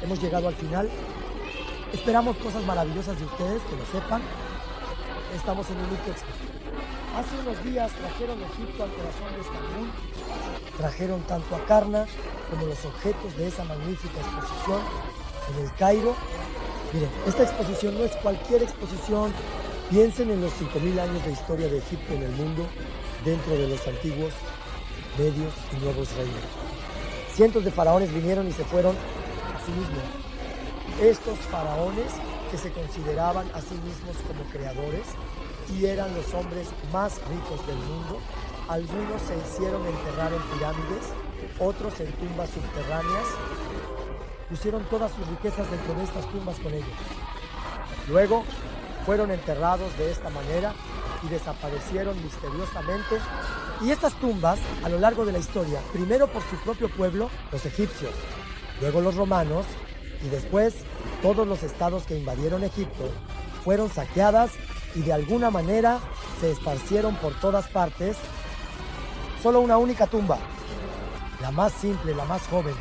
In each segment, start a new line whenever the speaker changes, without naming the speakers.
Hemos llegado al final. Esperamos cosas maravillosas de ustedes, que lo sepan. Estamos en un Expo. Hace unos días trajeron Egipto al corazón de Estambul. Trajeron tanto a Karnak como los objetos de esa magnífica exposición en el Cairo. Miren, esta exposición no es cualquier exposición. Piensen en los 5.000 años de historia de Egipto en el mundo, dentro de los antiguos, medios y nuevos reinos. Cientos de faraones vinieron y se fueron a sí mismos. Estos faraones que se consideraban a sí mismos como creadores y eran los hombres más ricos del mundo. Algunos se hicieron enterrar en pirámides, otros en tumbas subterráneas. Pusieron todas sus riquezas dentro de estas tumbas con ellos. Luego fueron enterrados de esta manera y desaparecieron misteriosamente. Y estas tumbas, a lo largo de la historia, primero por su propio pueblo, los egipcios, luego los romanos, y después todos los estados que invadieron Egipto, fueron saqueadas y de alguna manera se esparcieron por todas partes. Solo una única tumba, la más simple, la más joven,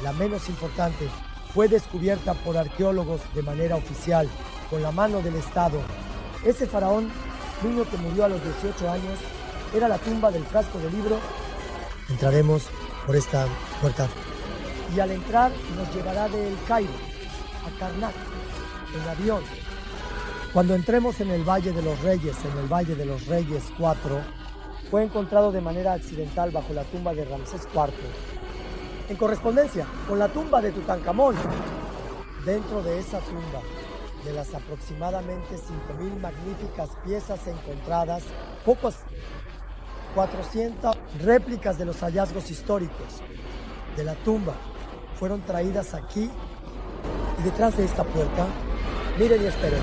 la menos importante, fue descubierta por arqueólogos de manera oficial, con la mano del Estado. Ese faraón, niño que murió a los 18 años, era la tumba del frasco de libro. Entraremos por esta puerta. Y al entrar nos llevará del Cairo a Karnak, en avión. Cuando entremos en el Valle de los Reyes, en el Valle de los Reyes 4, fue encontrado de manera accidental bajo la tumba de Ramsés IV, en correspondencia con la tumba de Tutankamón. Dentro de esa tumba, de las aproximadamente 5.000 magníficas piezas encontradas, pocas 400 réplicas de los hallazgos históricos de la tumba fueron traídas aquí, y detrás de esta puerta, miren y esperen.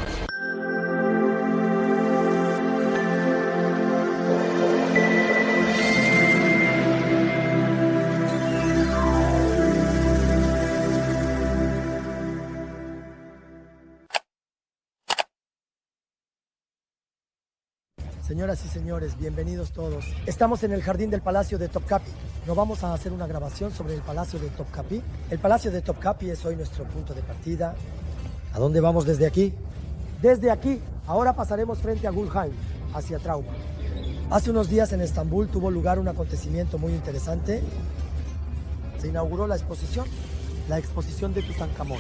Señoras y señores, bienvenidos todos. Estamos en el jardín del Palacio de Topkapi. No vamos a hacer una grabación sobre el Palacio de Topkapi. El Palacio de Topkapi es hoy nuestro punto de partida. ¿A dónde vamos desde aquí? Desde aquí. Ahora pasaremos frente a Gulheim, hacia Trauma. Hace unos días en Estambul tuvo lugar un acontecimiento muy interesante. Se inauguró la exposición de Tutankamón.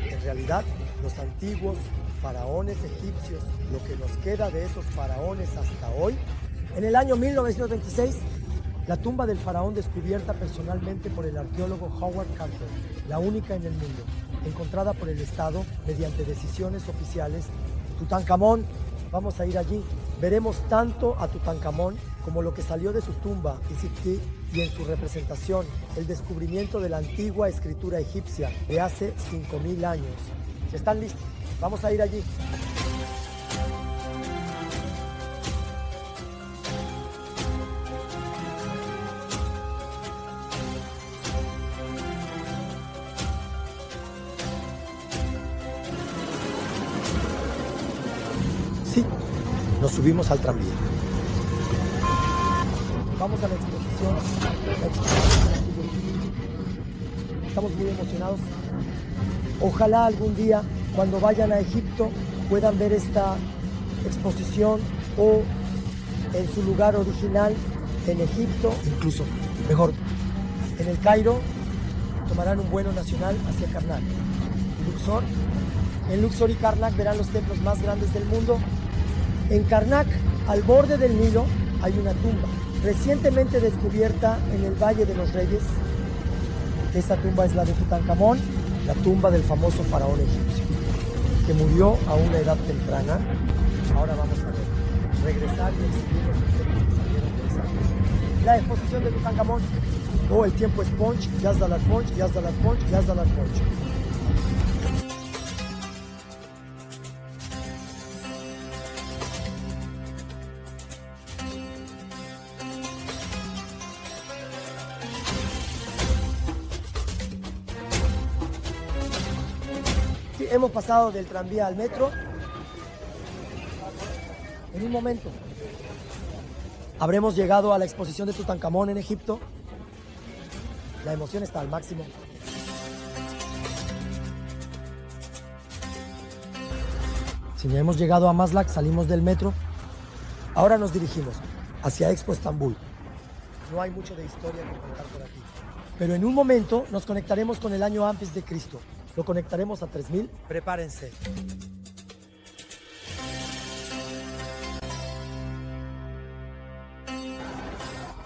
En realidad, los antiguos faraones egipcios, lo que nos queda de esos faraones hasta hoy. En el año 1926, la tumba del faraón descubierta personalmente por el arqueólogo Howard Carter, la única en el mundo, encontrada por el Estado mediante decisiones oficiales. Tutankamón, vamos a ir allí. Veremos tanto a Tutankamón como lo que salió de su tumba en Sipti y en su representación, el descubrimiento de la antigua escritura egipcia de hace 5.000 años. ¿Están listos? Vamos a ir allí. Sí, nos subimos al tranvía. Vamos a la exposición. Estamos muy emocionados. Ojalá algún día, cuando vayan a Egipto, puedan ver esta exposición o en su lugar original en Egipto, incluso mejor, en el Cairo, tomarán un vuelo nacional hacia Karnak. Luxor, en Luxor y Karnak verán los templos más grandes del mundo. En Karnak, al borde del Nilo, hay una tumba recientemente descubierta en el Valle de los Reyes. Esa tumba es la de Tutankamón, la tumba del famoso faraón egipcio, que murió a una edad temprana. Ahora vamos a ver, regresar y exhibir los objetos que salieron de esa tumba. La exposición de Tutankamón, o el tiempo es Punch, Yazdalat Punch, Yazdalat Punch, Yazdalat Punch. Hemos pasado del tranvía al metro. En un momento habremos llegado a la exposición de Tutankamón en Egipto. La emoción está al máximo. Si ya hemos llegado a Maslak, salimos del metro. Ahora nos dirigimos hacia Expo Estambul. No hay mucho de historia que contar por aquí. Pero en un momento nos conectaremos con el año antes de Cristo. Lo conectaremos a 3000. Prepárense.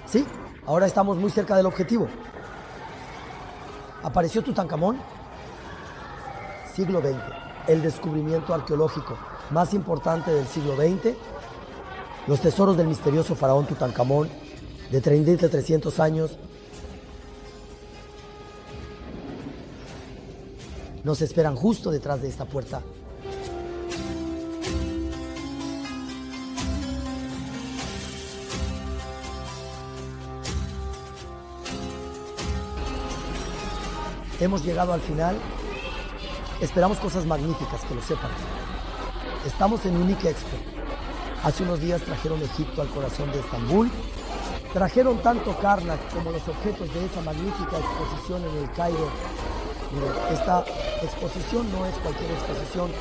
Sí, ahora estamos muy cerca del objetivo. ¿Apareció Tutankamón? Siglo XX. El descubrimiento arqueológico más importante del siglo XX. Los tesoros del misterioso faraón Tutankamón, de 300 años, nos esperan justo detrás de esta puerta. Hemos llegado al final. Esperamos cosas magníficas, que lo sepan. Estamos en Unique Expo. Hace unos días trajeron Egipto al corazón de Estambul. Trajeron tanto Karnak como los objetos de esa magnífica exposición en el Cairo. Miren, esta exposición no es cualquier exposición.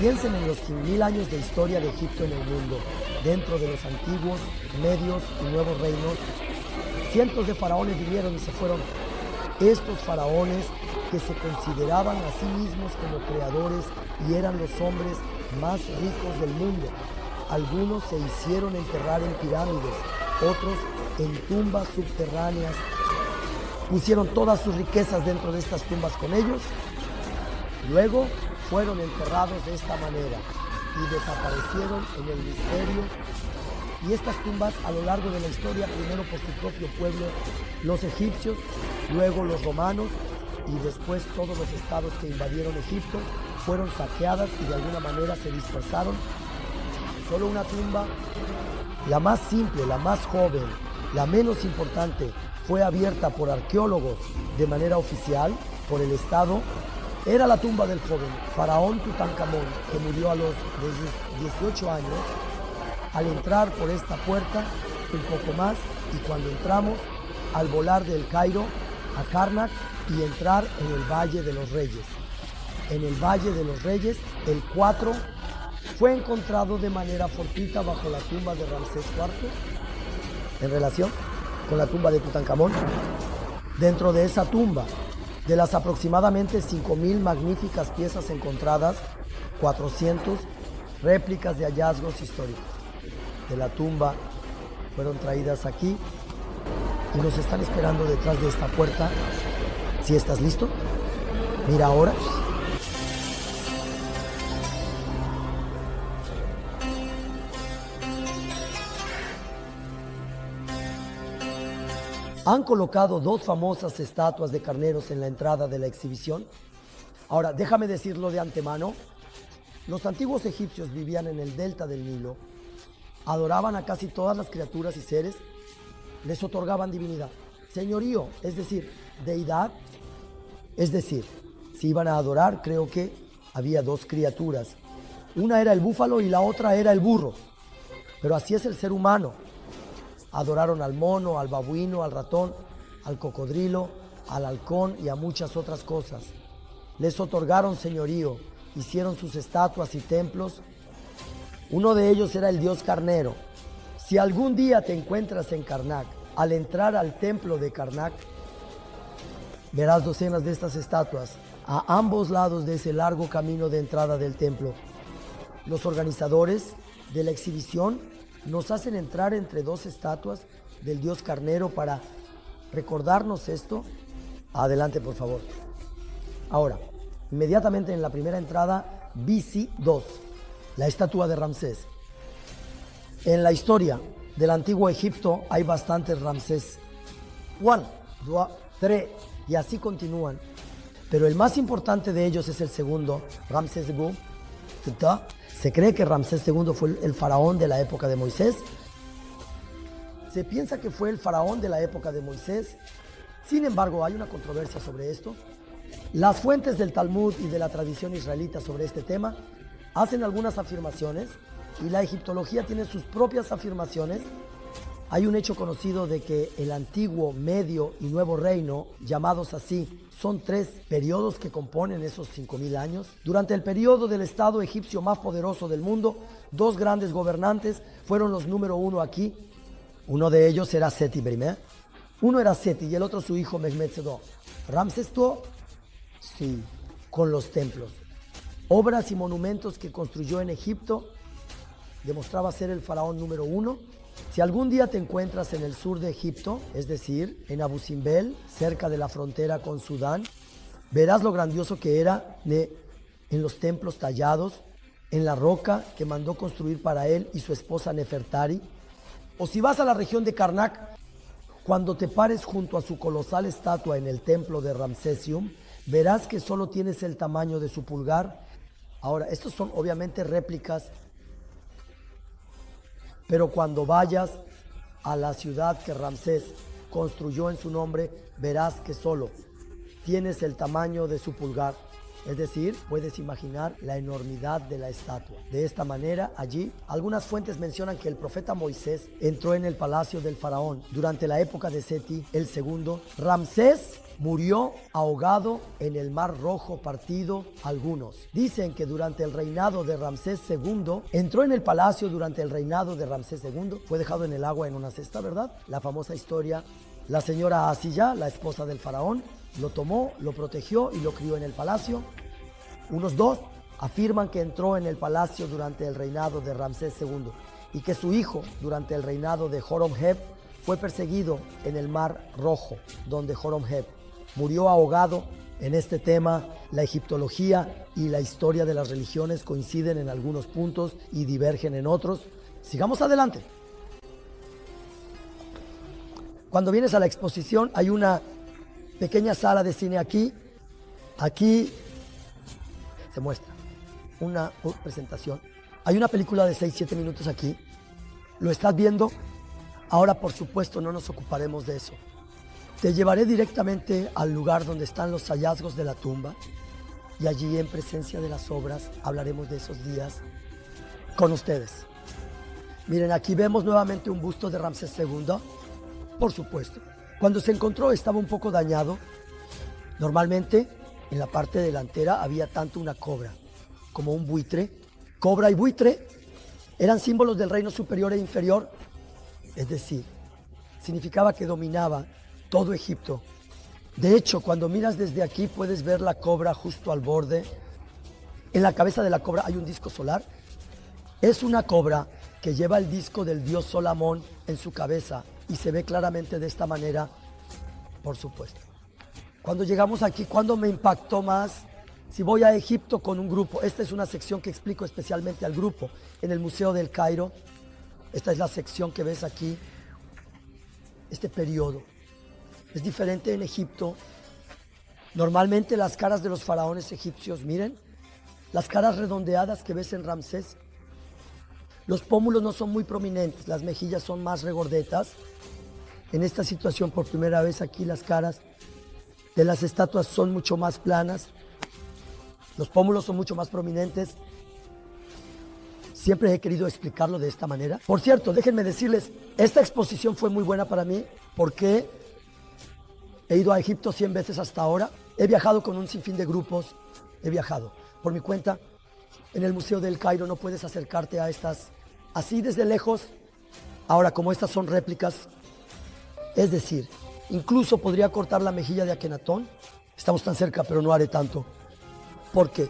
Piensen en los 100.000 años de historia de Egipto en el mundo, dentro de los antiguos, medios y nuevos reinos. Cientos de faraones vinieron y se fueron. Estos faraones que se consideraban a sí mismos como creadores y eran los hombres más ricos del mundo. Algunos se hicieron enterrar en pirámides, otros en tumbas subterráneas. Pusieron todas sus riquezas dentro de estas tumbas con ellos. Luego fueron enterrados de esta manera y desaparecieron en el misterio. Y estas tumbas a lo largo de la historia, primero por su propio pueblo, los egipcios, luego los romanos y después todos los estados que invadieron Egipto, fueron saqueadas y de alguna manera se dispersaron. Solo una tumba, la más simple, la más joven, la menos importante, fue abierta por arqueólogos de manera oficial por el Estado. Era la tumba del joven faraón Tutankamón, que murió a los 18 años. Al entrar por esta puerta, un poco más, y cuando entramos, al volar del Cairo a Karnak y entrar en el Valle de los Reyes. En el Valle de los Reyes, el 4 fue encontrado de manera fortuita bajo la tumba de Ramsés IV, en relación con la tumba de Tutankamón. Dentro de esa tumba, de las aproximadamente 5.000 magníficas piezas encontradas, 400 réplicas de hallazgos históricos de la tumba fueron traídas aquí y nos están esperando detrás de esta puerta. ¿Si estás listo? Mira ahora. Han colocado dos famosas estatuas de carneros en la entrada de la exhibición. Ahora, déjame decirlo de antemano. Los antiguos egipcios vivían en el delta del Nilo. Adoraban a casi todas las criaturas y seres. Les otorgaban divinidad. Señorío, es decir, deidad. Es decir, si iban a adorar, creo que había dos criaturas. Una era el búfalo y la otra era el burro. Pero así es el ser humano. Adoraron al mono, al babuino, al ratón, al cocodrilo, al halcón y a muchas otras cosas. Les otorgaron señorío, hicieron sus estatuas y templos. Uno de ellos era el dios carnero. Si algún día te encuentras en Karnak, al entrar al templo de Karnak, verás docenas de estas estatuas a ambos lados de ese largo camino de entrada del templo. Los organizadores de la exhibición nos hacen entrar entre dos estatuas del dios carnero para recordarnos esto. Adelante, por favor. Ahora, inmediatamente en la primera entrada, BC 2, la estatua de Ramsés. En la historia del antiguo Egipto hay bastantes Ramsés. 1, 2, 3, y así continúan. Pero el más importante de ellos es el segundo, Ramsés II. Se cree que Ramsés II fue el faraón de la época de Moisés. Se piensa que fue el faraón de la época de Moisés. Sin embargo, hay una controversia sobre esto. Las fuentes del Talmud y de la tradición israelita sobre este tema hacen algunas afirmaciones y la egiptología tiene sus propias afirmaciones. Hay un hecho conocido de que el antiguo, medio y nuevo reino, llamados así, son 3 periodos que componen esos 5000 años. Durante el periodo del estado egipcio más poderoso del mundo, 2 grandes gobernantes fueron los número 1 aquí. Uno de ellos era Seti I. Uno era Seti y el otro su hijo Mehmet II. Ramsés II, sí, con los templos. Obras y monumentos que construyó en Egipto, demostraba ser el faraón número 1. Si algún día te encuentras en el sur de Egipto, es decir, en Abu Simbel, cerca de la frontera con Sudán, verás lo grandioso que era en los templos tallados, en la roca que mandó construir para él y su esposa Nefertari. O si vas a la región de Karnak, cuando te pares junto a su colosal estatua en el templo de Ramsesium, verás que solo tienes el tamaño de su pulgar. Ahora, estos son obviamente réplicas, pero cuando vayas a la ciudad que Ramsés construyó en su nombre, verás que solo tienes el tamaño de su pulgar. Es decir, puedes imaginar la enormidad de la estatua. De esta manera, allí, algunas fuentes mencionan que el profeta Moisés entró en el palacio del faraón durante la época de Seti el II. Ramsés murió ahogado en el Mar Rojo partido. Algunos dicen que durante el reinado de Ramsés II, entró en el palacio durante el reinado de Ramsés II, fue dejado en el agua en una cesta, ¿verdad? La famosa historia, la señora Asiya, la esposa del faraón, lo tomó, lo protegió y lo crió en el palacio. Unos 2 afirman que entró en el palacio durante el reinado de Ramsés II y que su hijo, durante el reinado de Horemheb, fue perseguido en el Mar Rojo, donde Horemheb murió ahogado. En este tema, la egiptología y la historia de las religiones coinciden en algunos puntos y divergen en otros. Sigamos adelante. Cuando vienes a la exposición, hay una pequeña sala de cine aquí. Aquí se muestra una presentación. Hay una película de 6-7 minutos aquí. ¿Lo estás viendo? Ahora, por supuesto, no nos ocuparemos de eso. Te llevaré directamente al lugar donde están los hallazgos de la tumba y allí, en presencia de las obras, hablaremos de esos días con ustedes. Miren, aquí vemos nuevamente un busto de Ramsés II. Por supuesto, cuando se encontró estaba un poco dañado. Normalmente, en la parte delantera había tanto una cobra como un buitre. Cobra y buitre eran símbolos del reino superior e inferior, es decir, significaba que dominaba todo Egipto. De hecho, cuando miras desde aquí puedes ver la cobra justo al borde. En la cabeza de la cobra hay un disco solar. Es una cobra que lleva el disco del dios Sol Amón en su cabeza y se ve claramente de esta manera, por supuesto. Cuando llegamos aquí, ¿cuándo me impactó más? Si voy a Egipto con un grupo, esta es una sección que explico especialmente al grupo en el Museo del Cairo. Esta es la sección que ves aquí, este periodo. Es diferente en Egipto. Normalmente las caras de los faraones egipcios, miren, las caras redondeadas que ves en Ramsés, los pómulos no son muy prominentes, las mejillas son más regordetas. En esta situación, por primera vez aquí, las caras de las estatuas son mucho más planas, los pómulos son mucho más prominentes. Siempre he querido explicarlo de esta manera. Por cierto, déjenme decirles, esta exposición fue muy buena para mí porque he ido a Egipto 100 veces hasta ahora. He viajado con un sinfín de grupos, he viajado por mi cuenta. En el Museo del Cairo no puedes acercarte a estas así desde lejos. Ahora, como estas son réplicas, es decir, incluso podría cortar la mejilla de Akenatón. Estamos tan cerca, pero no haré tanto. ¿Por qué?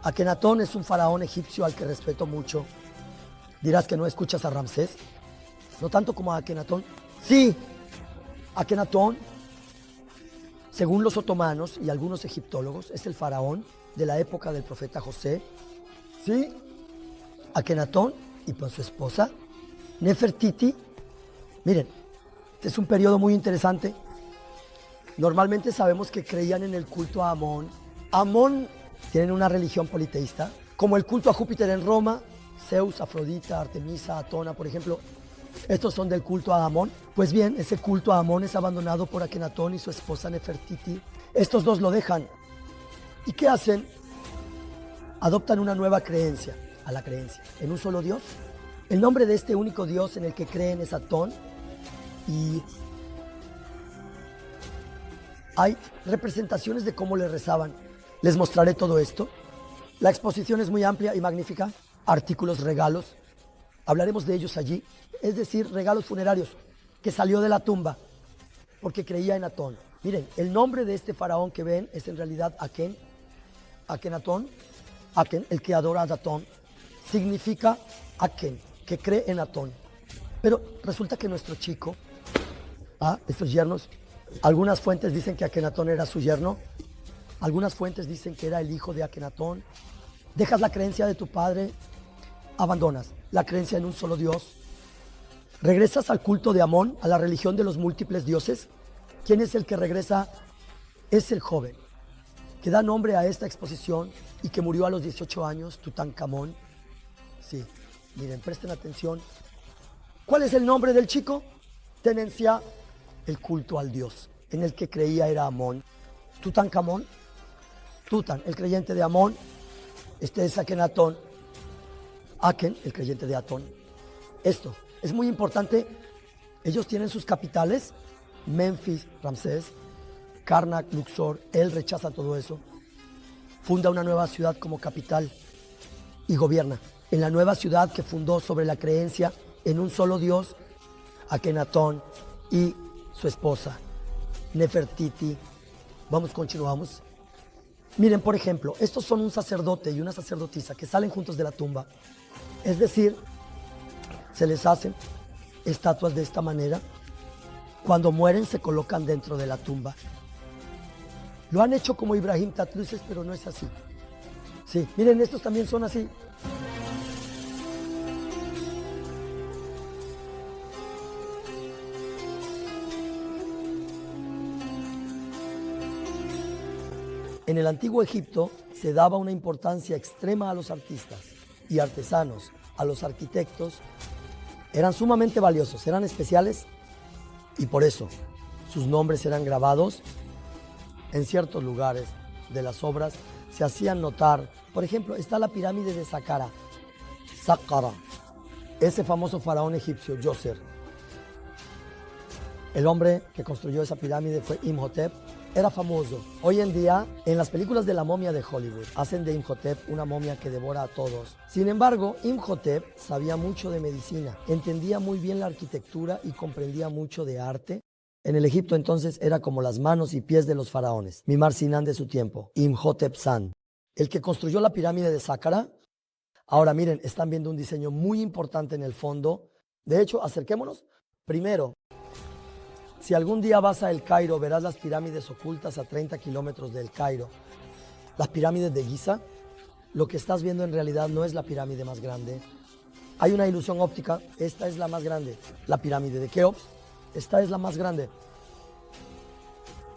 Akenatón es un faraón egipcio al que respeto mucho. Dirás que no escuchas a Ramsés. No tanto como a Akenatón. Sí, Akenatón, según los otomanos y algunos egiptólogos, es el faraón de la época del profeta José. Sí, Akenatón y con su esposa Nefertiti. Miren, este es un periodo muy interesante. Normalmente sabemos que creían en el culto a Amón. Amón tienen una religión politeísta, como el culto a Júpiter en Roma, Zeus, Afrodita, Artemisa, Atona, por ejemplo. Estos son del culto a Amón. Pues bien, ese culto a Amón es abandonado por Akenatón y su esposa Nefertiti. Estos dos lo dejan. ¿Y qué hacen? Adoptan una nueva creencia, a la creencia en un solo Dios. El nombre de este único Dios en el que creen es Atón. Y hay representaciones de cómo le rezaban. Les mostraré todo esto. La exposición es muy amplia y magnífica. Artículos, regalos. Hablaremos de ellos allí. Es decir, regalos funerarios, que salió de la tumba porque creía en Atón. Miren, el nombre de este faraón que ven es en realidad Aken, Akenatón. Aken, el que adora a Atón, significa Aken, que cree en Atón. Pero resulta que nuestro chico, estos yernos, algunas fuentes dicen que Akenatón era su yerno, algunas fuentes dicen que era el hijo de Akenatón. Dejas la creencia de tu padre, abandonas la creencia en un solo Dios, regresas al culto de Amón, a la religión de los múltiples dioses. ¿Quién es el que regresa? Es el joven que da nombre a esta exposición y que murió a los 18 años, Tutankamón. Sí, miren, presten atención. ¿Cuál es el nombre del chico? Tenencia, el culto al dios, en el que creía era Amón. Tutankamón, Tutan, el creyente de Amón. Este es Akenatón, Aken, el creyente de Atón. Esto es muy importante. Ellos tienen sus capitales, Memphis, Ramsés, Karnak, Luxor. Él rechaza todo eso. Funda una nueva ciudad como capital y gobierna. En la nueva ciudad que fundó sobre la creencia en un solo Dios, Akenatón y su esposa, Nefertiti. Continuamos. Miren, por ejemplo, estos son un sacerdote y una sacerdotisa que salen juntos de la tumba. Es decir, se les hacen estatuas de esta manera. Cuando mueren se colocan dentro de la tumba. Lo han hecho como Ibrahim Tatluses, pero no es así. Sí, miren, estos también son así. En el antiguo Egipto se daba una importancia extrema a los artistas y artesanos, a los arquitectos. Eran sumamente valiosos, eran especiales y por eso sus nombres eran grabados en ciertos lugares de las obras. Se hacían notar. Por ejemplo, está la pirámide de Saqqara, ese famoso faraón egipcio, Djoser. El hombre que construyó esa pirámide fue Imhotep. Era famoso. Hoy en día, en las películas de la momia de Hollywood, hacen de Imhotep una momia que devora a todos. Sin embargo, Imhotep sabía mucho de medicina, entendía muy bien la arquitectura y comprendía mucho de arte. En el Egipto entonces era como las manos y pies de los faraones. Mimar Sinan de su tiempo, Imhotep San, el que construyó la pirámide de Saqqara. Ahora miren, están viendo un diseño muy importante en el fondo. De hecho, acerquémonos. Primero, si algún día vas a El Cairo, verás las pirámides ocultas a 30 kilómetros del Cairo. Las pirámides de Giza. Lo que estás viendo en realidad no es la pirámide más grande. Hay una ilusión óptica. Esta es la más grande. La pirámide de Keops. Esta es la más grande.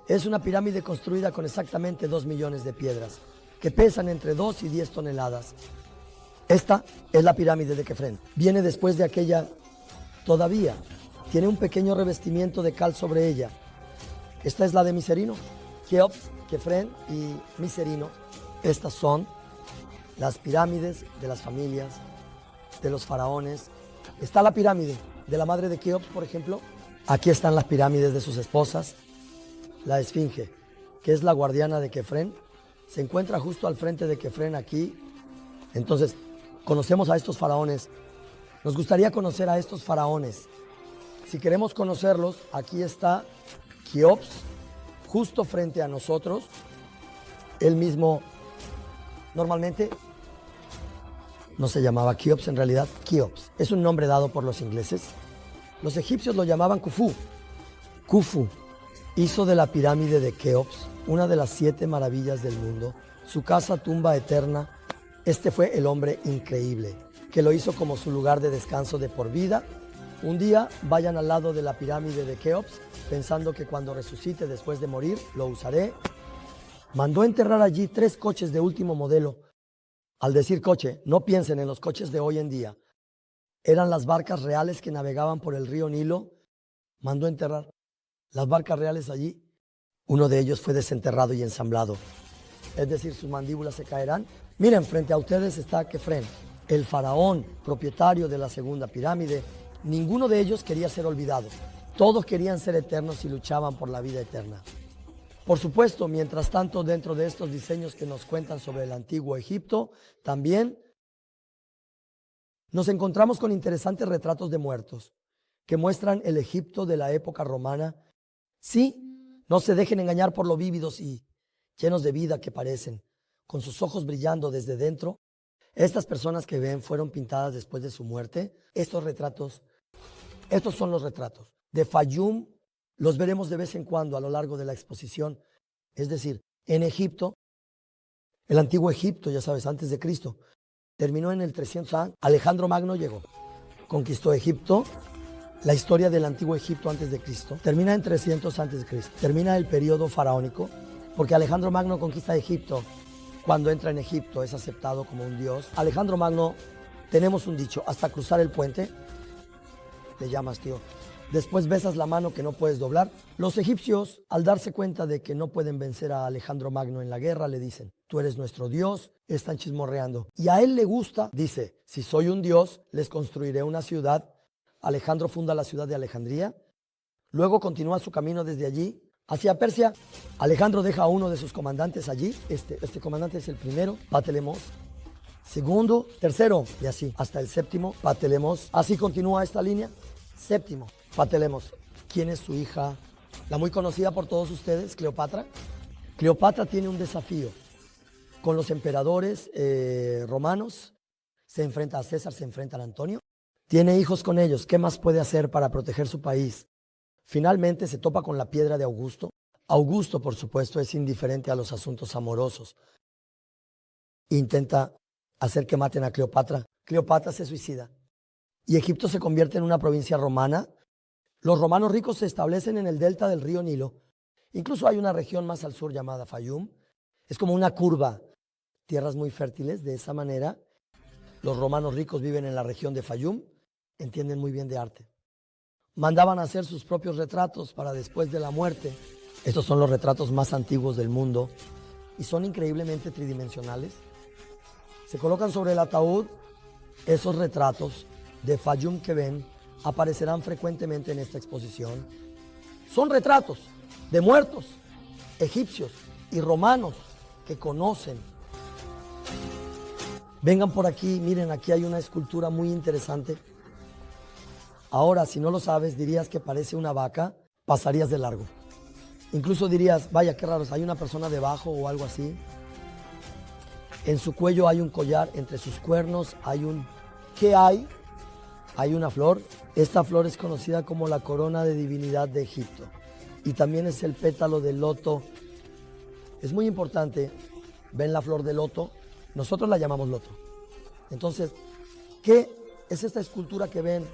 Es una pirámide construida con exactamente 2 millones de piedras, que pesan entre 2 y 10 toneladas. Esta es la pirámide de Kefren. Viene después de aquella todavía. Tiene un pequeño revestimiento de cal sobre ella. Esta es la de Miserino. Keops, Kefren y Miserino. Estas son las pirámides de las familias, de los faraones. Está la pirámide de la madre de Keops, por ejemplo. Aquí están las pirámides de sus esposas. La Esfinge, que es la guardiana de Kefren, se encuentra justo al frente de Kefren aquí. Entonces, conocemos a estos faraones. Nos gustaría conocer a estos faraones. Si queremos conocerlos, aquí está Keops, justo frente a nosotros. Él mismo, normalmente, no se llamaba Keops, en realidad Keops. Es un nombre dado por los ingleses. Los egipcios lo llamaban Khufu. Khufu hizo de la pirámide de Keops una de las 7 maravillas del mundo. Su casa tumba eterna. Este fue el hombre increíble, que lo hizo como su lugar de descanso de por vida. Un día vayan al lado de la pirámide de Keops, pensando que cuando resucite después de morir, lo usaré. Mandó enterrar allí 3 coches de último modelo. Al decir coche, no piensen en los coches de hoy en día. Eran las barcas reales que navegaban por el río Nilo. Mandó enterrar las barcas reales allí. Uno de ellos fue desenterrado y ensamblado. Es decir, sus mandíbulas se caerán. Miren, frente a ustedes está Kefren, el faraón propietario de la segunda pirámide. Ninguno de ellos quería ser olvidado. Todos querían ser eternos y luchaban por la vida eterna. Por supuesto, mientras tanto, dentro de estos diseños que nos cuentan sobre el antiguo Egipto, también nos encontramos con interesantes retratos de muertos que muestran el Egipto de la época romana. Sí, no se dejen engañar por lo vívidos y llenos de vida que parecen, con sus ojos brillando desde dentro. Estas personas que ven fueron pintadas después de su muerte. Estos son los retratos de Fayum. Los veremos de vez en cuando a lo largo de la exposición. Es decir, en Egipto, el antiguo Egipto, ya sabes, antes de Cristo, terminó en el 300 a. Alejandro Magno llegó, conquistó Egipto. La historia del antiguo Egipto antes de Cristo termina en 300 antes de Cristo. Termina el periodo faraónico, porque Alejandro Magno conquista Egipto. Cuando entra en Egipto es aceptado como un dios. Alejandro Magno, tenemos un dicho, hasta cruzar el puente, le llamas tío. Después besas la mano que no puedes doblar. Los egipcios, al darse cuenta de que no pueden vencer a Alejandro Magno en la guerra, le dicen, tú eres nuestro dios, están chismorreando. Y a él le gusta, dice, si soy un dios, les construiré una ciudad. Alejandro funda la ciudad de Alejandría. Luego continúa su camino desde allí hacia Persia. Alejandro deja a uno de sus comandantes allí. Este comandante es el primero, Patelemos. Segundo, tercero, y así, hasta el séptimo, Patelemos. Así continúa esta línea. Séptimo, Patelemos. ¿Quién es su hija? La muy conocida por todos ustedes, Cleopatra. Cleopatra tiene un desafío con los emperadores romanos. Se enfrenta a César, se enfrenta a Antonio. Tiene hijos con ellos. ¿Qué más puede hacer para proteger su país? Finalmente se topa con la piedra de Augusto. Augusto, por supuesto, es indiferente a los asuntos amorosos. Intenta hacer que maten a Cleopatra. Cleopatra se suicida. Y Egipto se convierte en una provincia romana. Los romanos ricos se establecen en el delta del río Nilo. Incluso hay una región más al sur llamada Fayum. Es como una curva. Tierras muy fértiles. De esa manera, los romanos ricos viven en la región de Fayum. Entienden muy bien de arte. Mandaban a hacer sus propios retratos para después de la muerte. Estos son los retratos más antiguos del mundo y son increíblemente tridimensionales. Se colocan sobre el ataúd. Esos retratos de Fayum que ven aparecerán frecuentemente en esta exposición. Son retratos de muertos egipcios y romanos que conocen. Vengan por aquí, miren, aquí hay una escultura muy interesante. Ahora, si no lo sabes, dirías que parece una vaca, pasarías de largo. Incluso dirías, vaya, qué raro, hay una persona debajo o algo así. En su cuello hay un collar, entre sus cuernos hay un... ¿Qué hay? Hay una flor. Esta flor es conocida como la corona de divinidad de Egipto. Y también es el pétalo del loto. Es muy importante. ¿Ven la flor de loto? Nosotros la llamamos loto. Entonces, ¿qué es esta escultura que ven?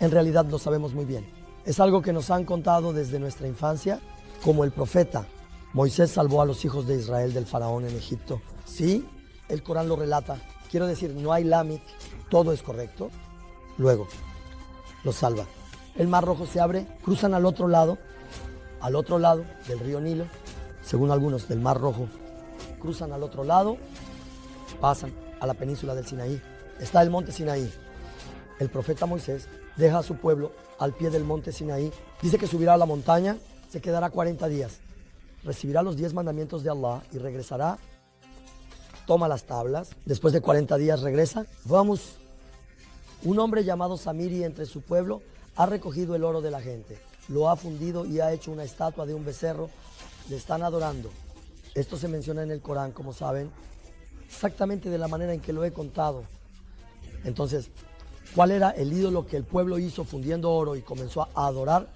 En realidad lo sabemos muy bien. Es algo que nos han contado desde nuestra infancia, como el profeta Moisés salvó a los hijos de Israel del faraón en Egipto. Sí, el Corán lo relata. Quiero decir, no hay lámic, todo es correcto. Luego, los salva. El Mar Rojo se abre, cruzan al otro lado del río Nilo, según algunos del Mar Rojo. Cruzan al otro lado, pasan a la península del Sinaí. Está el monte Sinaí. El profeta Moisés deja a su pueblo al pie del monte Sinaí. Dice que subirá a la montaña, se quedará 40 días. Recibirá los 10 mandamientos de Allah y regresará. Toma las tablas. Después de 40 días regresa. Vamos. Un hombre llamado Samiri entre su pueblo ha recogido el oro de la gente. Lo ha fundido y ha hecho una estatua de un becerro. Le están adorando. Esto se menciona en el Corán, como saben, exactamente de la manera en que lo he contado. Entonces, ¿cuál era el ídolo que el pueblo hizo fundiendo oro y comenzó a adorar?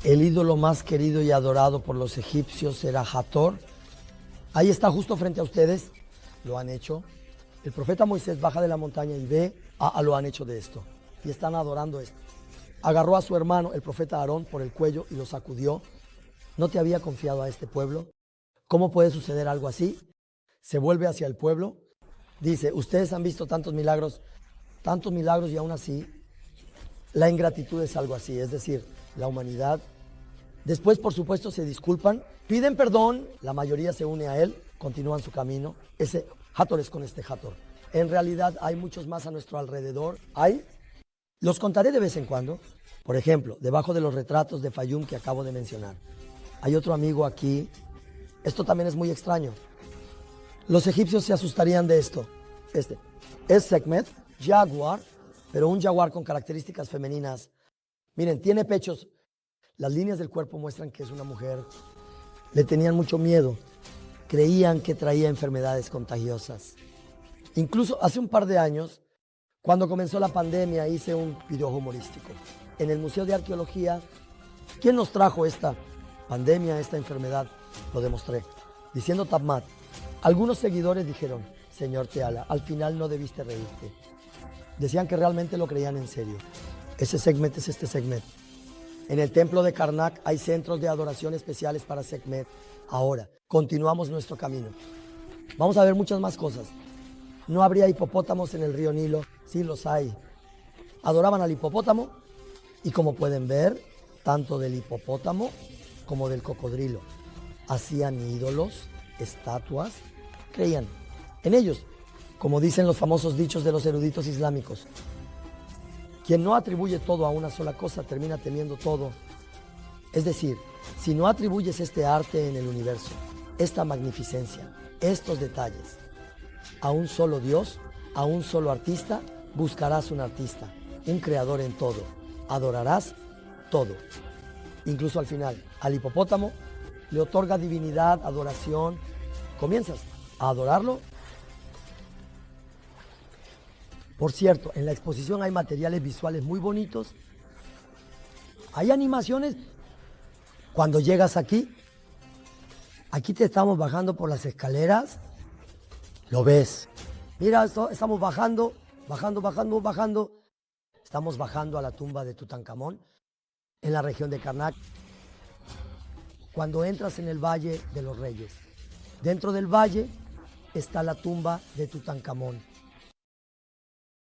El ídolo más querido y adorado por los egipcios era Hathor. Ahí está justo frente a ustedes. Lo han hecho. El profeta Moisés baja de la montaña y ve, lo han hecho de esto. Y están adorando esto. Agarró a su hermano, el profeta Aarón, por el cuello y lo sacudió. ¿No te había confiado a este pueblo? ¿Cómo puede suceder algo así? Se vuelve hacia el pueblo. Dice, ustedes han visto tantos milagros y aún así la ingratitud es algo así, es decir, la humanidad. Después, por supuesto, se disculpan, piden perdón, la mayoría se une a él, continúan su camino. Ese Hathor es con este Hathor. En realidad hay muchos más a nuestro alrededor. Hay Los contaré de vez en cuando. Por ejemplo, debajo de los retratos de Fayum que acabo de mencionar. Hay otro amigo aquí. Esto también es muy extraño. Los egipcios se asustarían de esto. Este es Sekhmet, jaguar, pero un jaguar con características femeninas. Miren, tiene pechos. Las líneas del cuerpo muestran que es una mujer. Le tenían mucho miedo. Creían que traía enfermedades contagiosas. Incluso hace un par de años, cuando comenzó la pandemia, hice un video humorístico. En el Museo de Arqueología, ¿quién nos trajo esta pandemia, esta enfermedad? Lo demostré. Diciendo Tabmat, algunos seguidores dijeron, señor Teala, al final no debiste reírte. Decían que realmente lo creían en serio. Ese Sekhmet es este Sekhmet. En el templo de Karnak hay centros de adoración especiales para Sekhmet. Ahora, continuamos nuestro camino. Vamos a ver muchas más cosas. No habría hipopótamos en el río Nilo. Sí los hay. Adoraban al hipopótamo y como pueden ver, tanto del hipopótamo como del cocodrilo. Hacían ídolos, estatuas, creían en ellos, como dicen los famosos dichos de los eruditos islámicos. Quien no atribuye todo a una sola cosa termina temiendo todo. Es decir, si no atribuyes este arte en el universo, esta magnificencia, estos detalles, a un solo Dios, a un solo artista, buscarás un artista, un creador en todo, adorarás todo. Incluso al final, al hipopótamo le otorga divinidad, adoración. Comienzas a adorarlo. Por cierto, en la exposición hay materiales visuales muy bonitos. Hay animaciones. Cuando llegas aquí te estamos bajando por las escaleras. Lo ves. Mira, estamos bajando. Estamos bajando a la tumba de Tutankamón en la región de Karnak. Cuando entras en el Valle de los Reyes, dentro del valle está la tumba de Tutankamón.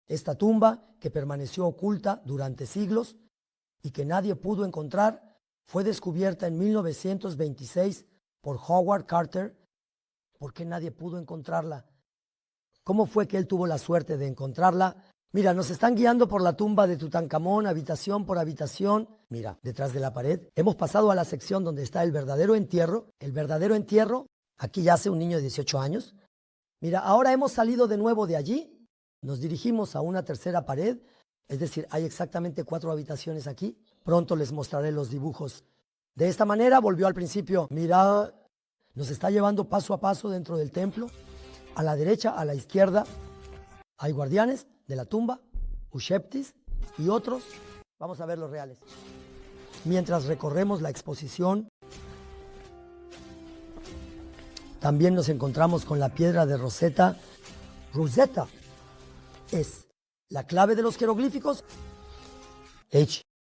Esta tumba, que permaneció oculta durante siglos y que nadie pudo encontrar, fue descubierta en 1926 por Howard Carter. ¿Por qué nadie pudo encontrarla? ¿Cómo fue que él tuvo la suerte de encontrarla? Mira, nos están guiando por la tumba de Tutankamón, habitación por habitación. Mira, detrás de la pared. Hemos pasado a la sección donde está el verdadero entierro. El verdadero entierro, aquí yace un niño de 18 años. Mira, ahora hemos salido de nuevo de allí. Nos dirigimos a una tercera pared. Es decir, hay exactamente 4 habitaciones aquí. Pronto les mostraré los dibujos. De esta manera volvió al principio. Mira, nos está llevando paso a paso dentro del templo. A la derecha, a la izquierda, hay guardianes de la tumba, Usheptis y otros. Vamos a ver los reales. Mientras recorremos la exposición, también nos encontramos con la piedra de Rosetta. Rosetta es la clave de los jeroglíficos.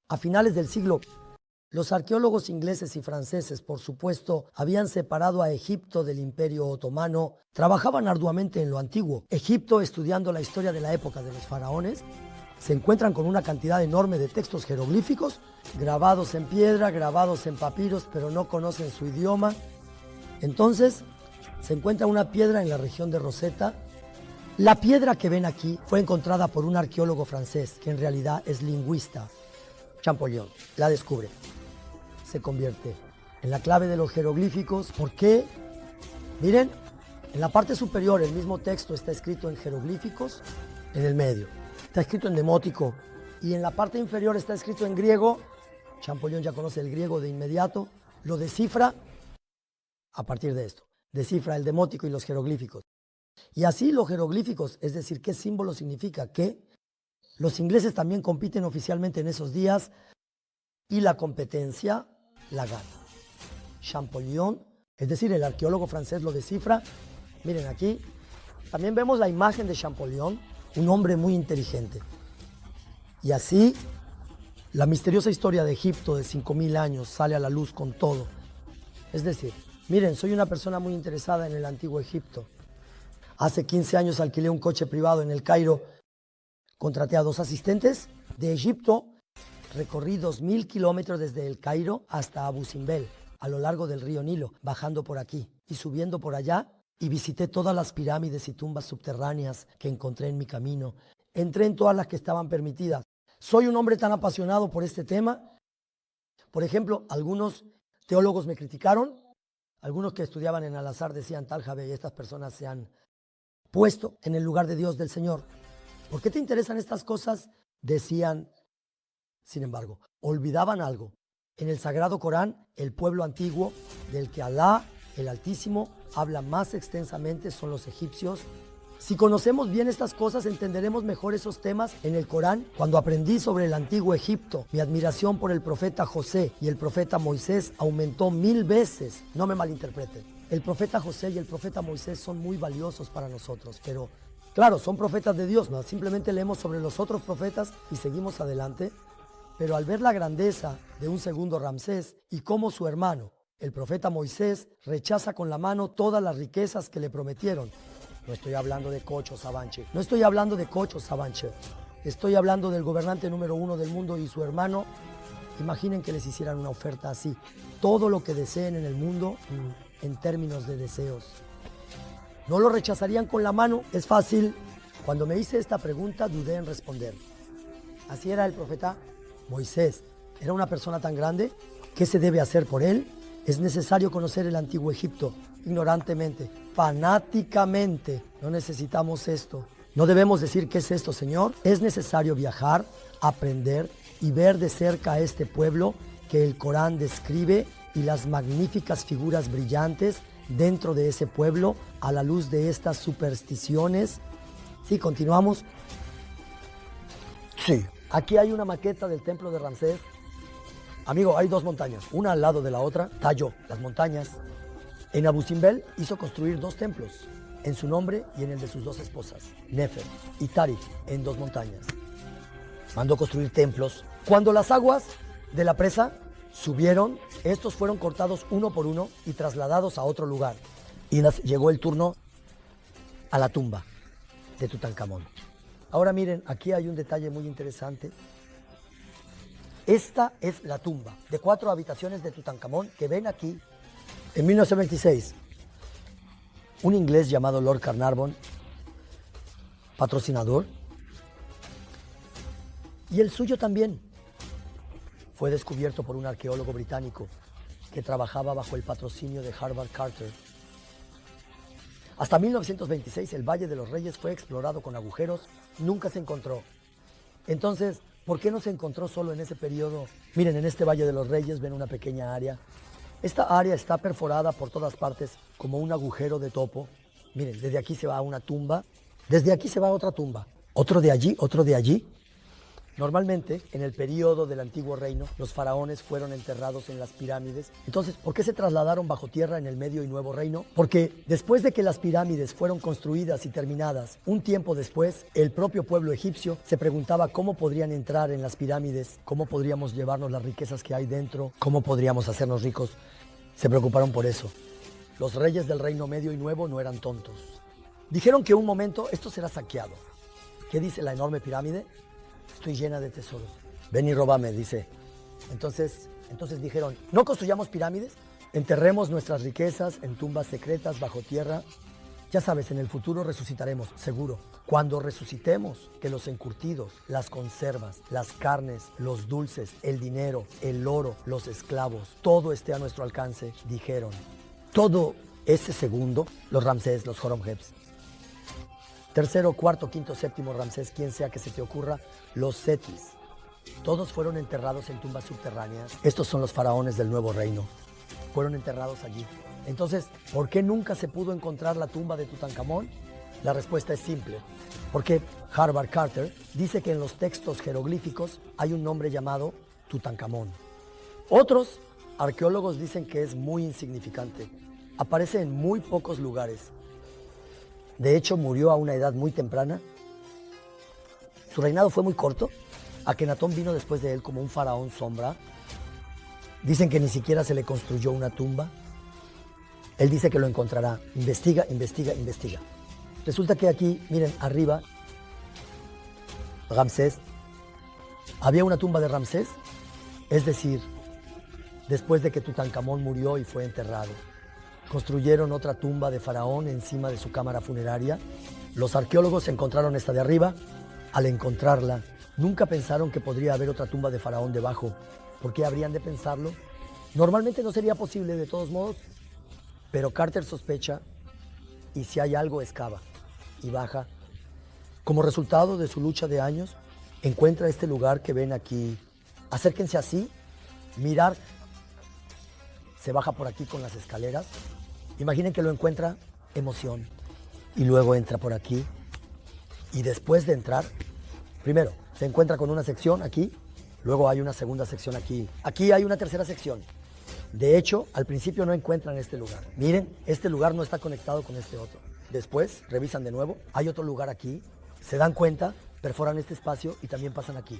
A finales del siglo, los arqueólogos ingleses y franceses, por supuesto, habían separado a Egipto del Imperio Otomano. Trabajaban arduamente en lo antiguo. Egipto, estudiando la historia de la época de los faraones, se encuentran con una cantidad enorme de textos jeroglíficos, grabados en piedra, grabados en papiros, pero no conocen su idioma. Entonces, se encuentra una piedra en la región de Rosetta. La piedra que ven aquí fue encontrada por un arqueólogo francés, que en realidad es lingüista. Champollion la descubre. Se convierte en la clave de los jeroglíficos. ¿Por qué? Miren, en la parte superior el mismo texto está escrito en jeroglíficos, en el medio está escrito en demótico y en la parte inferior está escrito en griego. Champollion ya conoce el griego de inmediato, lo descifra a partir de esto. Descifra el demótico y los jeroglíficos. Y así los jeroglíficos, es decir, ¿qué símbolo significa qué? Los ingleses también compiten oficialmente en esos días y la competencia la gana. Champollion, es decir, el arqueólogo francés lo descifra. Miren aquí, también vemos la imagen de Champollion, un hombre muy inteligente. Y así, la misteriosa historia de Egipto de 5000 años sale a la luz con todo. Es decir, miren, soy una persona muy interesada en el antiguo Egipto. Hace 15 años alquilé un coche privado en el Cairo. Contraté a 2 asistentes de Egipto. Recorrí 2000 kilómetros desde el Cairo hasta Abu Simbel, a lo largo del río Nilo, bajando por aquí y subiendo por allá, y visité todas las pirámides y tumbas subterráneas que encontré en mi camino. Entré en todas las que estaban permitidas. Soy un hombre tan apasionado por este tema. Por ejemplo, algunos teólogos me criticaron, algunos que estudiaban en Al-Azhar decían, tal Javé, estas personas se han puesto en el lugar de Dios del Señor. ¿Por qué te interesan estas cosas? Decían, sin embargo, olvidaban algo. En el Sagrado Corán, el pueblo antiguo del que Alá, el Altísimo, habla más extensamente son los egipcios. Si conocemos bien estas cosas, entenderemos mejor esos temas. En el Corán, cuando aprendí sobre el antiguo Egipto, mi admiración por el profeta José y el profeta Moisés aumentó 1000 veces. No me malinterpreten. El profeta José y el profeta Moisés son muy valiosos para nosotros, pero claro, son profetas de Dios, ¿no? Simplemente leemos sobre los otros profetas y seguimos adelante. Pero al ver la grandeza de un segundo Ramsés y cómo su hermano, el profeta Moisés, rechaza con la mano todas las riquezas que le prometieron. No estoy hablando de Cocho Sabanche. No estoy hablando de Cocho Sabanche. Estoy hablando del gobernante número 1 del mundo y su hermano. Imaginen que les hicieran una oferta así. Todo lo que deseen en el mundo en términos de deseos. ¿No lo rechazarían con la mano? Es fácil. Cuando me hice esta pregunta, dudé en responder. Así era el profeta Moisés. Era una persona tan grande. ¿Qué se debe hacer por él? Es necesario conocer el antiguo Egipto, ignorantemente, fanáticamente. No necesitamos esto. No debemos decir ¿qué es esto, Señor? Es necesario viajar, aprender y ver de cerca a este pueblo que el Corán describe y las magníficas figuras brillantes dentro de ese pueblo a la luz de estas supersticiones. Sí, continuamos. Sí. Aquí hay una maqueta del templo de Ramsés. Amigo, hay dos montañas, una al lado de la otra. Talló las montañas. En Abu Simbel hizo construir 2 templos, en su nombre y en el de sus 2 esposas, Nefer y Tarif, en 2 montañas. Mandó construir templos. Cuando las aguas de la presa subieron, estos fueron cortados uno por uno y trasladados a otro lugar. Y llegó el turno a la tumba de Tutankamón. Ahora miren, aquí hay un detalle muy interesante. Esta es la tumba de 4 habitaciones de Tutankamón que ven aquí. En 1926, un inglés llamado Lord Carnarvon, patrocinador, y el suyo también, fue descubierto por un arqueólogo británico que trabajaba bajo el patrocinio de Harvard Carter. Hasta 1926 el Valle de los Reyes fue explorado con agujeros, nunca se encontró. Entonces, ¿por qué no se encontró solo en ese periodo? Miren, en este Valle de los Reyes ven una pequeña área. Esta área está perforada por todas partes como un agujero de topo. Miren, desde aquí se va a una tumba, desde aquí se va a otra tumba, otro de allí, otro de allí. Normalmente, en el periodo del Antiguo Reino, los faraones fueron enterrados en las pirámides. Entonces, ¿por qué se trasladaron bajo tierra en el Medio y Nuevo Reino? Porque después de que las pirámides fueron construidas y terminadas, un tiempo después, el propio pueblo egipcio se preguntaba cómo podrían entrar en las pirámides, cómo podríamos llevarnos las riquezas que hay dentro, cómo podríamos hacernos ricos. Se preocuparon por eso. Los reyes del Reino Medio y Nuevo no eran tontos. Dijeron que un momento esto será saqueado. ¿Qué dice la enorme pirámide? Estoy llena de tesoros. Ven y róbame, dice. Entonces dijeron, no construyamos pirámides, enterremos nuestras riquezas en tumbas secretas bajo tierra. Ya sabes, en el futuro resucitaremos, seguro. Cuando resucitemos, que los encurtidos, las conservas, las carnes, los dulces, el dinero, el oro, los esclavos, todo esté a nuestro alcance, dijeron. Todo ese segundo, los Ramsés, los Horemhebs. Tercero, cuarto, quinto, séptimo Ramsés, quien sea que se te ocurra, los Setis. Todos fueron enterrados en tumbas subterráneas. Estos son los faraones del Nuevo Reino. Fueron enterrados allí. Entonces, ¿por qué nunca se pudo encontrar la tumba de Tutankamón? La respuesta es simple. Porque Harvard Carter dice que en los textos jeroglíficos hay un nombre llamado Tutankamón. Otros arqueólogos dicen que es muy insignificante. Aparece en muy pocos lugares. De hecho, murió a una edad muy temprana. Su reinado fue muy corto. Akenatón vino después de él como un faraón sombra. Dicen que ni siquiera se le construyó una tumba. Él dice que lo encontrará. Investiga, investiga, investiga. Resulta que aquí, miren, arriba, Ramsés. Había una tumba de Ramsés. Es decir, después de que Tutankamón murió y fue enterrado. Construyeron otra tumba de faraón encima de su cámara funeraria. Los arqueólogos encontraron esta de arriba. Al encontrarla, Nunca pensaron que podría haber otra tumba de faraón debajo. ¿Por qué habrían de pensarlo? Normalmente no sería posible de todos modos, pero Carter sospecha y si hay algo excava y baja. Como resultado de su lucha de años, encuentra este lugar que ven aquí. Acérquense así, mirar. Se baja por aquí con las escaleras. Imaginen que lo encuentra, emoción. Y luego entra por aquí. Y después de entrar, primero se encuentra con una sección aquí. Luego hay una segunda sección aquí. Aquí hay una tercera sección. De hecho, al principio no encuentran este lugar. Miren, este lugar no está conectado con este otro. Después revisan de nuevo. Hay otro lugar aquí. Se dan cuenta, perforan este espacio y también pasan aquí.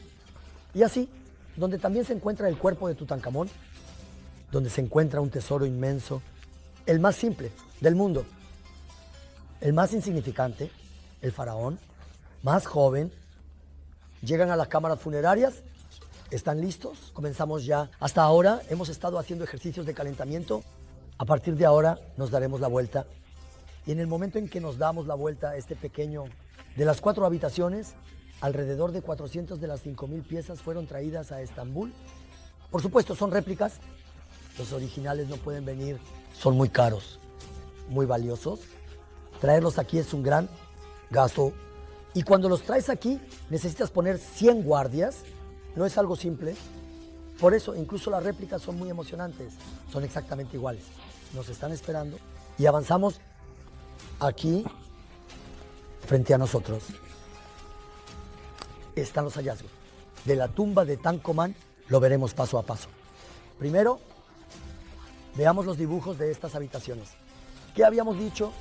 Y así, donde también se encuentra el cuerpo de Tutankamón, donde se encuentra un tesoro inmenso, el más simple del mundo, el más insignificante, el faraón, más joven. Llegan a las cámaras funerarias, ¿están listos? Comenzamos ya. Hasta ahora hemos estado haciendo ejercicios de calentamiento. A partir de ahora nos daremos la vuelta. Y en el momento en que nos damos la vuelta a este pequeño, de las 4 habitaciones, alrededor de 400 de las 5,000 piezas fueron traídas a Estambul. Por supuesto, son réplicas. Los originales no pueden venir, son muy caros, muy valiosos. Traerlos aquí es un gran gasto. Y cuando los traes aquí, necesitas poner 100 guardias. No es algo simple. Por eso, incluso las réplicas son muy emocionantes. Son exactamente iguales. Nos están esperando y avanzamos aquí, frente a nosotros. Están los hallazgos. De la tumba de Tancomán lo veremos paso a paso. Primero, veamos los dibujos de estas habitaciones. ¿Qué habíamos dicho?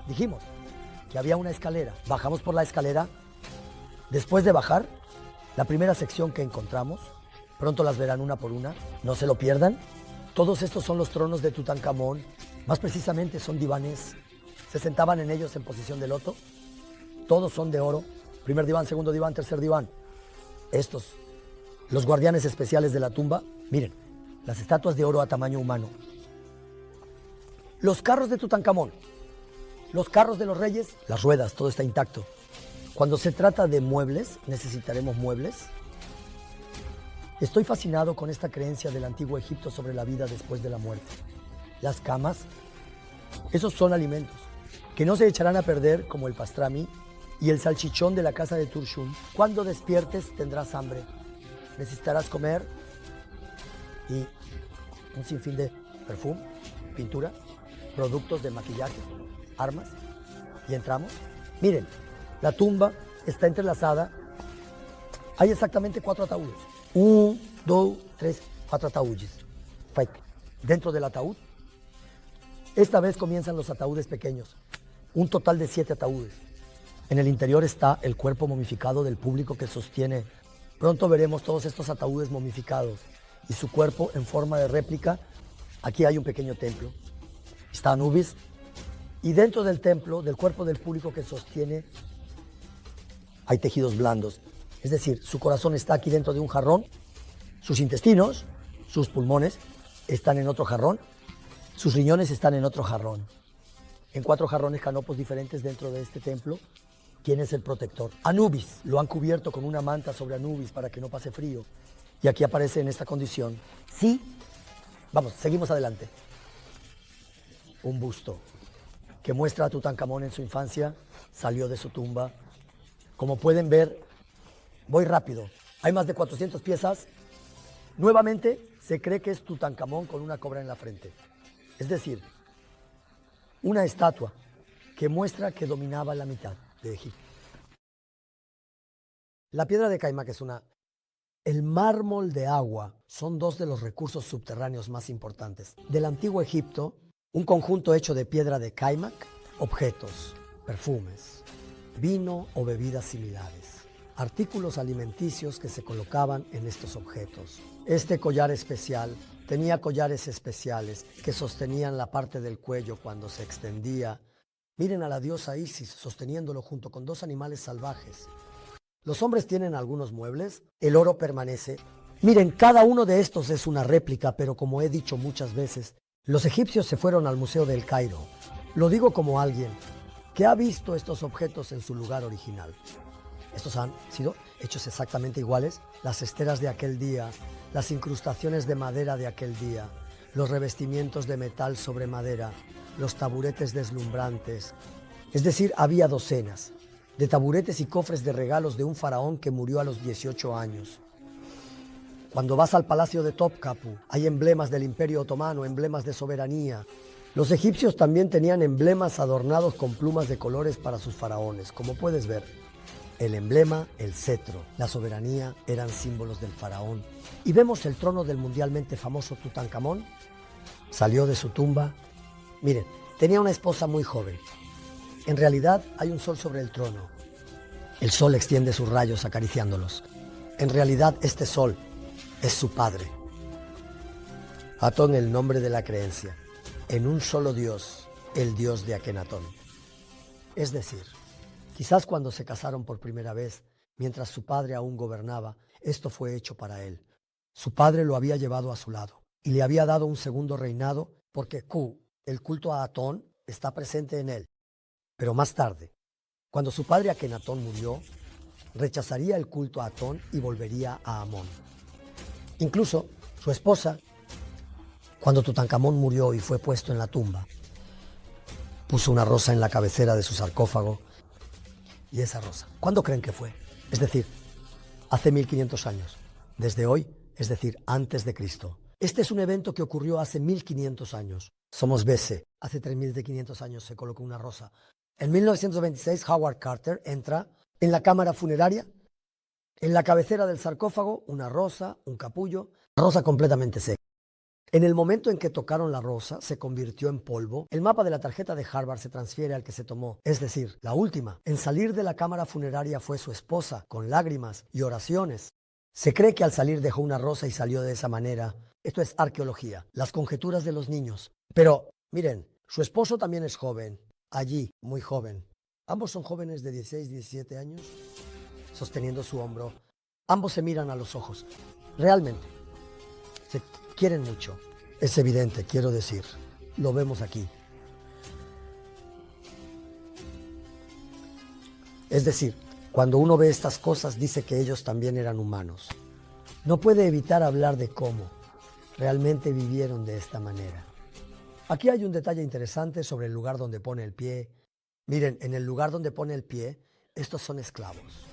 Dijimos que había una escalera. Bajamos por la escalera. Después de bajar, la primera sección que encontramos, pronto las verán una por una, no se lo pierdan. Todos estos son los tronos de Tutankamón. Más precisamente son divanes. Se sentaban en ellos en posición de loto. Todos son de oro. Primer diván, segundo diván, tercer diván. Estos, los guardianes especiales de la tumba. Miren, las estatuas de oro a tamaño humano. Los carros de Tutankamón. Los carros de los reyes, las ruedas, todo está intacto. Cuando se trata de muebles, necesitaremos muebles. Estoy fascinado con esta creencia del antiguo Egipto sobre la vida después de la muerte. Las camas, esos son alimentos que no se echarán a perder como el pastrami y el salchichón de la casa de Turshun. Cuando despiertes tendrás hambre, necesitarás comer y un sinfín de perfume, pintura, productos de maquillaje, armas. Y entramos. Miren, la tumba está entrelazada. Hay exactamente 4 ataúdes. 1, 2, 3, 4 ataúdes. Dentro del ataúd, esta vez comienzan los ataúdes pequeños. Un total de 7 ataúdes. En el interior está el cuerpo momificado del público que sostiene. Pronto veremos todos estos ataúdes momificados y su cuerpo en forma de réplica. Aquí hay un pequeño templo. Está Anubis. Y dentro del templo, del cuerpo del público que sostiene, hay tejidos blandos. Es decir, su corazón está aquí dentro de un jarrón, sus intestinos, sus pulmones están en otro jarrón, sus riñones están en otro jarrón. En 4 jarrones canopos diferentes dentro de este templo. ¿Quién es el protector? Anubis. Lo han cubierto con una manta sobre Anubis para que no pase frío. Y aquí aparece en esta condición. Sí. Vamos, seguimos adelante. Un busto que muestra a Tutankamón en su infancia. Salió de su tumba. Como pueden ver, voy rápido. Hay más de 400 piezas. Nuevamente, se cree que es Tutankamón con una cobra en la frente. Es decir, una estatua que muestra que dominaba la mitad de Egipto. La piedra de Caimac es una... El mármol de agua son 2 de los recursos subterráneos más importantes. Del antiguo Egipto, un conjunto hecho de piedra de Caimac, objetos, perfumes, vino o bebidas similares, artículos alimenticios que se colocaban en estos objetos. Este collar especial tenía collares especiales que sostenían la parte del cuello cuando se extendía. Miren a la diosa Isis sosteniéndolo junto con 2 animales salvajes. Los hombres tienen algunos muebles, el oro permanece. Miren, cada uno de estos es una réplica, pero como he dicho muchas veces, los egipcios se fueron al Museo del Cairo. Lo digo como alguien que ha visto estos objetos en su lugar original. Estos han sido hechos exactamente iguales. Las esteras de aquel día, las incrustaciones de madera de aquel día, los revestimientos de metal sobre madera, los taburetes deslumbrantes. Es decir, había docenas de taburetes y cofres de regalos de un faraón que murió a los 18 años. Cuando vas al palacio de Topkapi, hay emblemas del Imperio Otomano, emblemas de soberanía. Los egipcios también tenían emblemas adornados con plumas de colores para sus faraones. Como puedes ver, el emblema, el cetro, la soberanía eran símbolos del faraón. Y vemos el trono del mundialmente famoso Tutankamón. Salió de su tumba. Miren, tenía una esposa muy joven. En realidad hay un sol sobre el trono. El sol extiende sus rayos acariciándolos. En realidad este sol es su padre. Atón, el nombre de la creencia en un solo Dios, el Dios de Akenatón. Es decir, quizás cuando se casaron por primera vez, mientras su padre aún gobernaba, esto fue hecho para él. Su padre lo había llevado a su lado y le había dado un segundo reinado porque el culto a Atón, está presente en él. Pero más tarde, cuando su padre Akenatón murió, rechazaría el culto a Atón y volvería a Amón. Incluso su esposa, cuando Tutankamón murió y fue puesto en la tumba, puso una rosa en la cabecera de su sarcófago. Y esa rosa, ¿cuándo creen que fue? Es decir, hace 1500 años. Desde hoy, es decir, antes de Cristo. Este es un evento que ocurrió hace 1500 años. Somos BC. Hace 3500 años se colocó una rosa. En 1926, Howard Carter entra en la cámara funeraria. En la cabecera del sarcófago, una rosa, un capullo, rosa completamente seca. En el momento en que tocaron la rosa, se convirtió en polvo. El mapa de la tarjeta de Harvard se transfiere al que se tomó. Es decir, la última en salir de la cámara funeraria fue su esposa, con lágrimas y oraciones. Se cree que al salir dejó una rosa y salió de esa manera. Esto es arqueología, las conjeturas de los niños. Pero, miren, su esposo también es joven, allí, muy joven. Ambos son jóvenes de 16, 17 años. Sosteniendo su hombro, ambos se miran a los ojos. Realmente, se quieren mucho. Es evidente, quiero decir. Lo vemos aquí. Es decir, cuando uno ve estas cosas, dice que ellos también eran humanos. No puede evitar hablar de cómo realmente vivieron de esta manera. Aquí hay un detalle interesante sobre el lugar donde pone el pie. Miren, en el lugar donde pone el pie, estos son esclavos.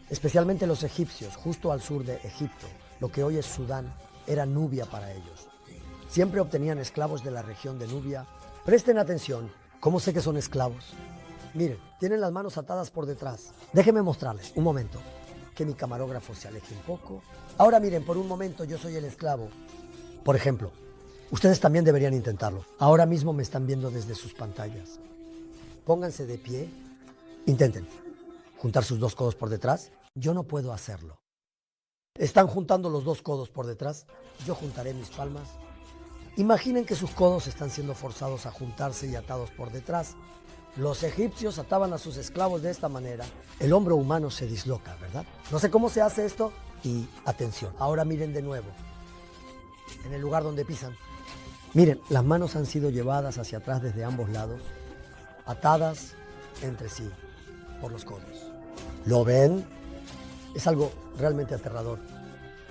Especialmente los egipcios, justo al sur de Egipto, lo que hoy es Sudán, era Nubia para ellos. Siempre obtenían esclavos de la región de Nubia. Presten atención, ¿cómo sé que son esclavos? Miren, tienen las manos atadas por detrás. Déjenme mostrarles, un momento, que mi camarógrafo se aleje un poco. Ahora miren, por un momento yo soy el esclavo. Por ejemplo, ustedes también deberían intentarlo. Ahora mismo me están viendo desde sus pantallas. Pónganse de pie, intenten juntar sus dos codos por detrás. Yo no puedo hacerlo. Están juntando los dos codos por detrás. Yo juntaré mis palmas. Imaginen que sus codos están siendo forzados a juntarse y atados por detrás. Los egipcios ataban a sus esclavos de esta manera. El hombro humano se disloca, ¿verdad? No sé cómo se hace esto. Y atención, ahora miren de nuevo. En el lugar donde pisan. Miren, las manos han sido llevadas hacia atrás desde ambos lados, atadas entre sí por los codos. ¿Lo ven? Es algo realmente aterrador.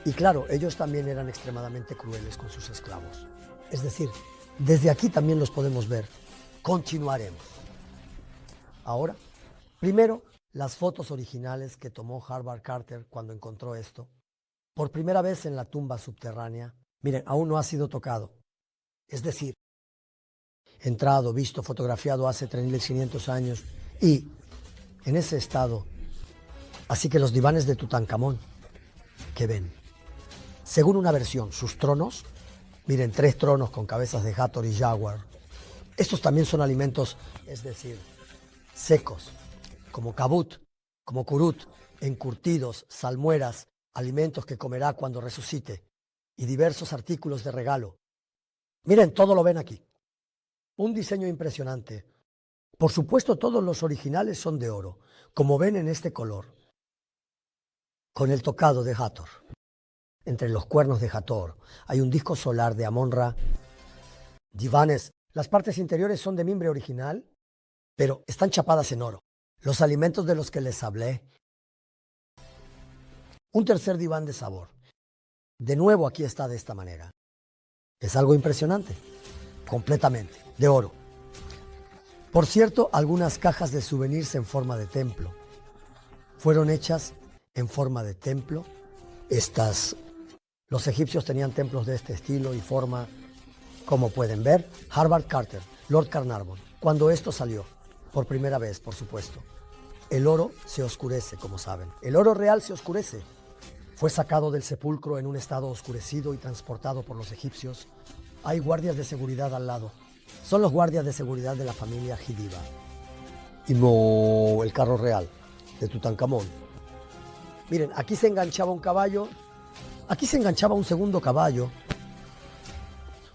Y claro, ellos también eran extremadamente crueles con sus esclavos. Es decir, desde aquí también los podemos ver. Continuaremos. Ahora, primero, las fotos originales que tomó Howard Carter cuando encontró esto. Por primera vez en la tumba subterránea. Miren, aún no ha sido tocado. Es decir, entrado, visto, fotografiado hace 3.500 años y en ese estado. Así que los divanes de Tutankamón, ¿qué ven? Según una versión, sus tronos, miren, 3 tronos con cabezas de Hathor y Jaguar. Estos también son alimentos, es decir, secos, como kabut, como kurut, encurtidos, salmueras, alimentos que comerá cuando resucite, y diversos artículos de regalo. Miren, todo lo ven aquí. Un diseño impresionante. Por supuesto, todos los originales son de oro, como ven en este color, con el tocado de Hathor. Entre los cuernos de Hathor hay un disco solar de Amon-Ra. Divanes, las partes interiores son de mimbre original, pero están chapadas en oro. Los alimentos de los que les hablé, Un tercer diván de sabor. De nuevo aquí está de esta manera. Es algo impresionante. Completamente. De oro. Por cierto, algunas cajas de souvenirs en forma de templo. Fueron hechas en forma de templo. Los egipcios tenían templos de este estilo y forma, como pueden ver. Howard Carter, Lord Carnarvon. Cuando esto salió, por primera vez, por supuesto, el oro se oscurece, como saben. El oro real se oscurece. Fue sacado del sepulcro en un estado oscurecido y transportado por los egipcios. Hay guardias de seguridad al lado. Son los guardias de seguridad de la familia Hidiba. Y no el carro real de Tutankamón. Miren, aquí se enganchaba un caballo. Aquí se enganchaba un segundo caballo.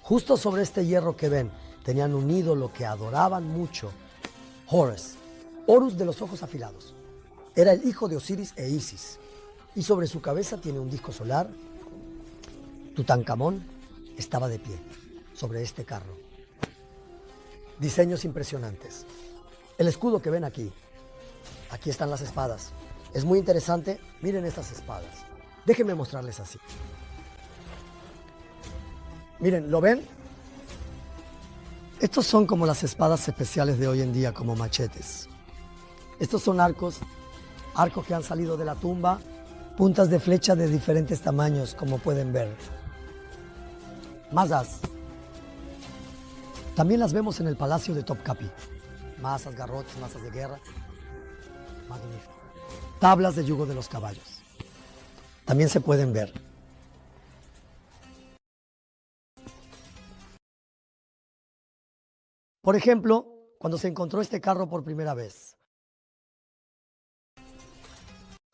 Justo sobre este hierro que ven, tenían un ídolo que adoraban mucho. Horus. Horus de los ojos afilados. Era el hijo de Osiris e Isis. Y sobre su cabeza tiene un disco solar. Tutankamón estaba de pie sobre este carro. Diseños impresionantes. El escudo que ven aquí. Aquí están las espadas. Es muy interesante. Miren estas espadas. Déjenme mostrarles así. Miren, ¿lo ven? Estos son como las espadas especiales de hoy en día, como machetes. Estos son arcos que han salido de la tumba, puntas de flecha de diferentes tamaños, como pueden ver. Mazas. También las vemos en el palacio de Topkapi. Mazas, garrotes, mazas de guerra. Magnífico. Tablas de yugo de los caballos. También se pueden ver. Por ejemplo, cuando se encontró este carro por primera vez,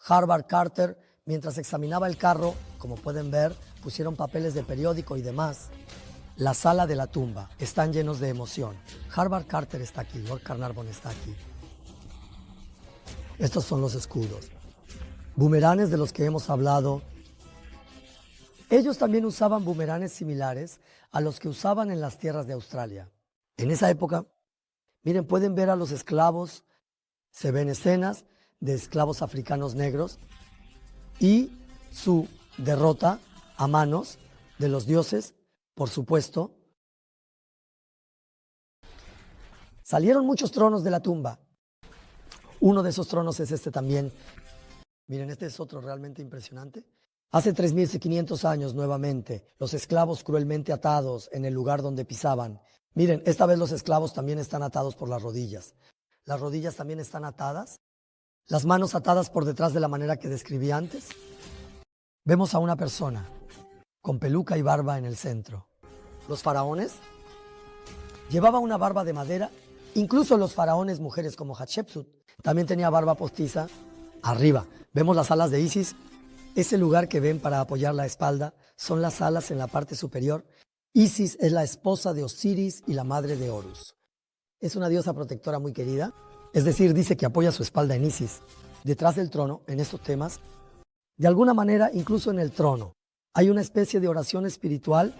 Howard Carter, mientras examinaba el carro, como pueden ver, pusieron papeles de periódico y demás. La sala de la tumba, están llenos de emoción. Howard Carter está aquí, Lord Carnarvon está aquí. Estos son los escudos. Bumeranes de los que hemos hablado. Ellos también usaban bumeranes similares a los que usaban en las tierras de Australia. En esa época, miren, pueden ver a los esclavos, se ven escenas de esclavos africanos negros y su derrota a manos de los dioses, por supuesto. Salieron muchos tronos de la tumba. Uno de esos tronos es este también. Miren, este es otro realmente impresionante. Hace 3.500 años nuevamente, los esclavos cruelmente atados en el lugar donde pisaban. Miren, esta vez los esclavos también están atados por las rodillas. Las rodillas también están atadas. Las manos atadas por detrás de la manera que describí antes. Vemos a una persona con peluca y barba en el centro. Los faraones llevaban una barba de madera. Incluso los faraones mujeres como Hatshepsut también tenía barba postiza arriba. Vemos las alas de Isis. Ese lugar que ven para apoyar la espalda son las alas en la parte superior. Isis es la esposa de Osiris y la madre de Horus. Es una diosa protectora muy querida. Es decir, dice que apoya su espalda en Isis. Detrás del trono, en estos temas, de alguna manera, incluso en el trono, hay una especie de oración espiritual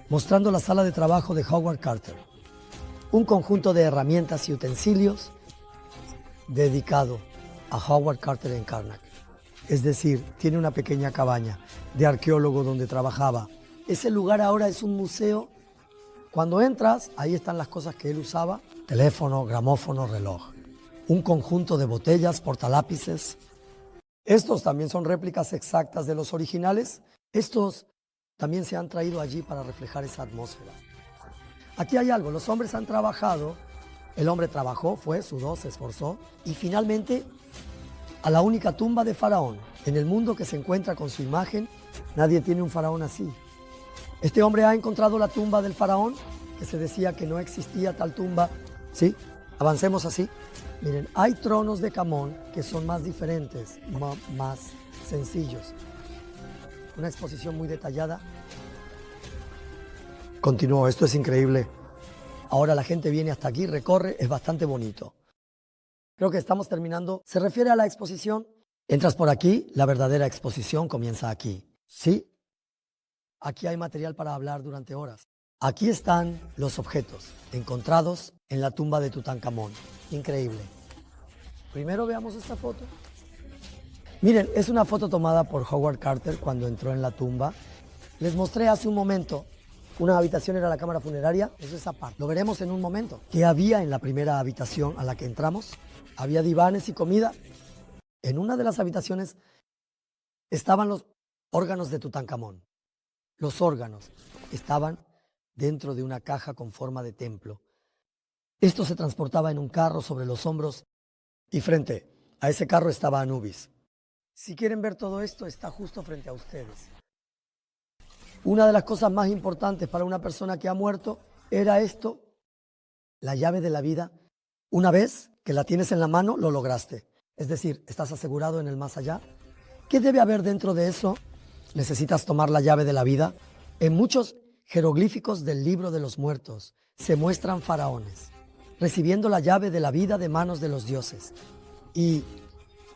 mostrando la sala de trabajo de Howard Carter. Un conjunto de herramientas y utensilios dedicado a Howard Carter en Karnak. Es decir, tiene una pequeña cabaña de arqueólogo donde trabajaba. Ese lugar ahora es un museo. Cuando entras, ahí están las cosas que él usaba. Teléfono, gramófono, reloj. Un conjunto de botellas, portalápices. Estos también son réplicas exactas de los originales. Estos también se han traído allí para reflejar esa atmósfera. Aquí hay algo, los hombres han trabajado. El hombre trabajó, sudó, se esforzó. Y finalmente, a la única tumba de faraón en el mundo que se encuentra con su imagen, nadie tiene un faraón así. Este hombre ha encontrado la tumba del faraón, que se decía que no existía tal tumba. ¿Sí? Avancemos así. Miren, hay tronos de Camón que son más diferentes, más sencillos. Una exposición muy detallada. Continuó, esto es increíble. Ahora la gente viene hasta aquí, recorre, es bastante bonito. Creo que estamos terminando. Se refiere a la exposición. Entras por aquí, la verdadera exposición comienza aquí. ¿Sí? Aquí hay material para hablar durante horas. Aquí están los objetos encontrados en la tumba de Tutankamón. Increíble. Primero veamos esta foto. Miren, es una foto tomada por Howard Carter cuando entró en la tumba. Les mostré hace un momento, una habitación era la cámara funeraria, eso es aparte. Lo veremos en un momento. ¿Qué había en la primera habitación a la que entramos? Había divanes y comida. En una de las habitaciones estaban los órganos de Tutankamón. Los órganos estaban dentro de una caja con forma de templo. Esto se transportaba en un carro sobre los hombros y frente a ese carro estaba Anubis. Si quieren ver todo esto, está justo frente a ustedes. Una de las cosas más importantes para una persona que ha muerto era esto, la llave de la vida. Una vez que la tienes en la mano, lo lograste. Es decir, estás asegurado en el más allá. ¿Qué debe haber dentro de eso? Necesitas tomar la llave de la vida. En muchos jeroglíficos del libro de los muertos se muestran faraones recibiendo la llave de la vida de manos de los dioses. ¿Y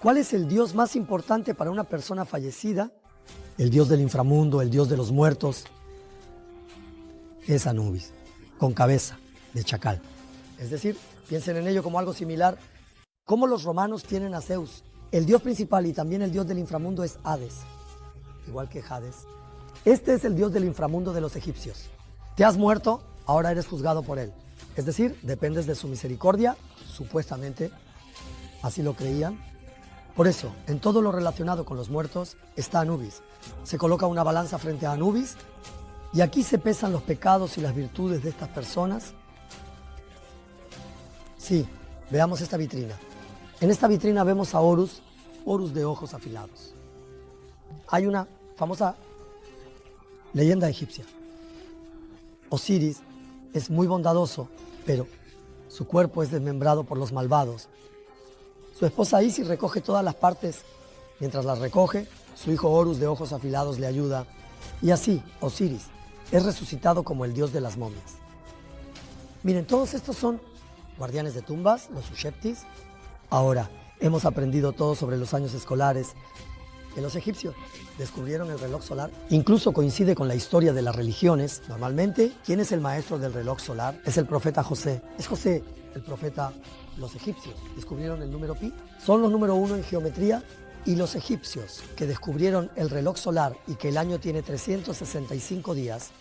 cuál es el dios más importante para una persona fallecida? El dios del inframundo, el dios de los muertos, es Anubis, con cabeza de chacal. Es decir, piensen en ello como algo similar. Como los romanos tienen a Zeus, el dios principal y también el dios del inframundo es Hades, igual que Hades. Este es el dios del inframundo de los egipcios. Te has muerto, ahora eres juzgado por él. Es decir, dependes de su misericordia, supuestamente, así lo creían. Por eso, en todo lo relacionado con los muertos está Anubis. Se coloca una balanza frente a Anubis y aquí se pesan los pecados y las virtudes de estas personas. Sí, veamos esta vitrina. En esta vitrina vemos a Horus, Horus de ojos afilados. Hay una famosa leyenda egipcia. Osiris es muy bondadoso, pero su cuerpo es desmembrado por los malvados. Su esposa Isis recoge todas las partes. Mientras las recoge, su hijo Horus de ojos afilados le ayuda. Y así, Osiris es resucitado como el dios de las momias. Miren, todos estos son guardianes de tumbas, los Usheptis. Ahora, hemos aprendido todo sobre los años escolares. Que los egipcios descubrieron el reloj solar. Incluso coincide con la historia de las religiones. Normalmente, ¿quién es el maestro del reloj solar? Es el profeta José. Es José, el profeta. Los egipcios descubrieron el número pi. Son los número 1 en geometría. Y los egipcios que descubrieron el reloj solar y que el año tiene 365 días,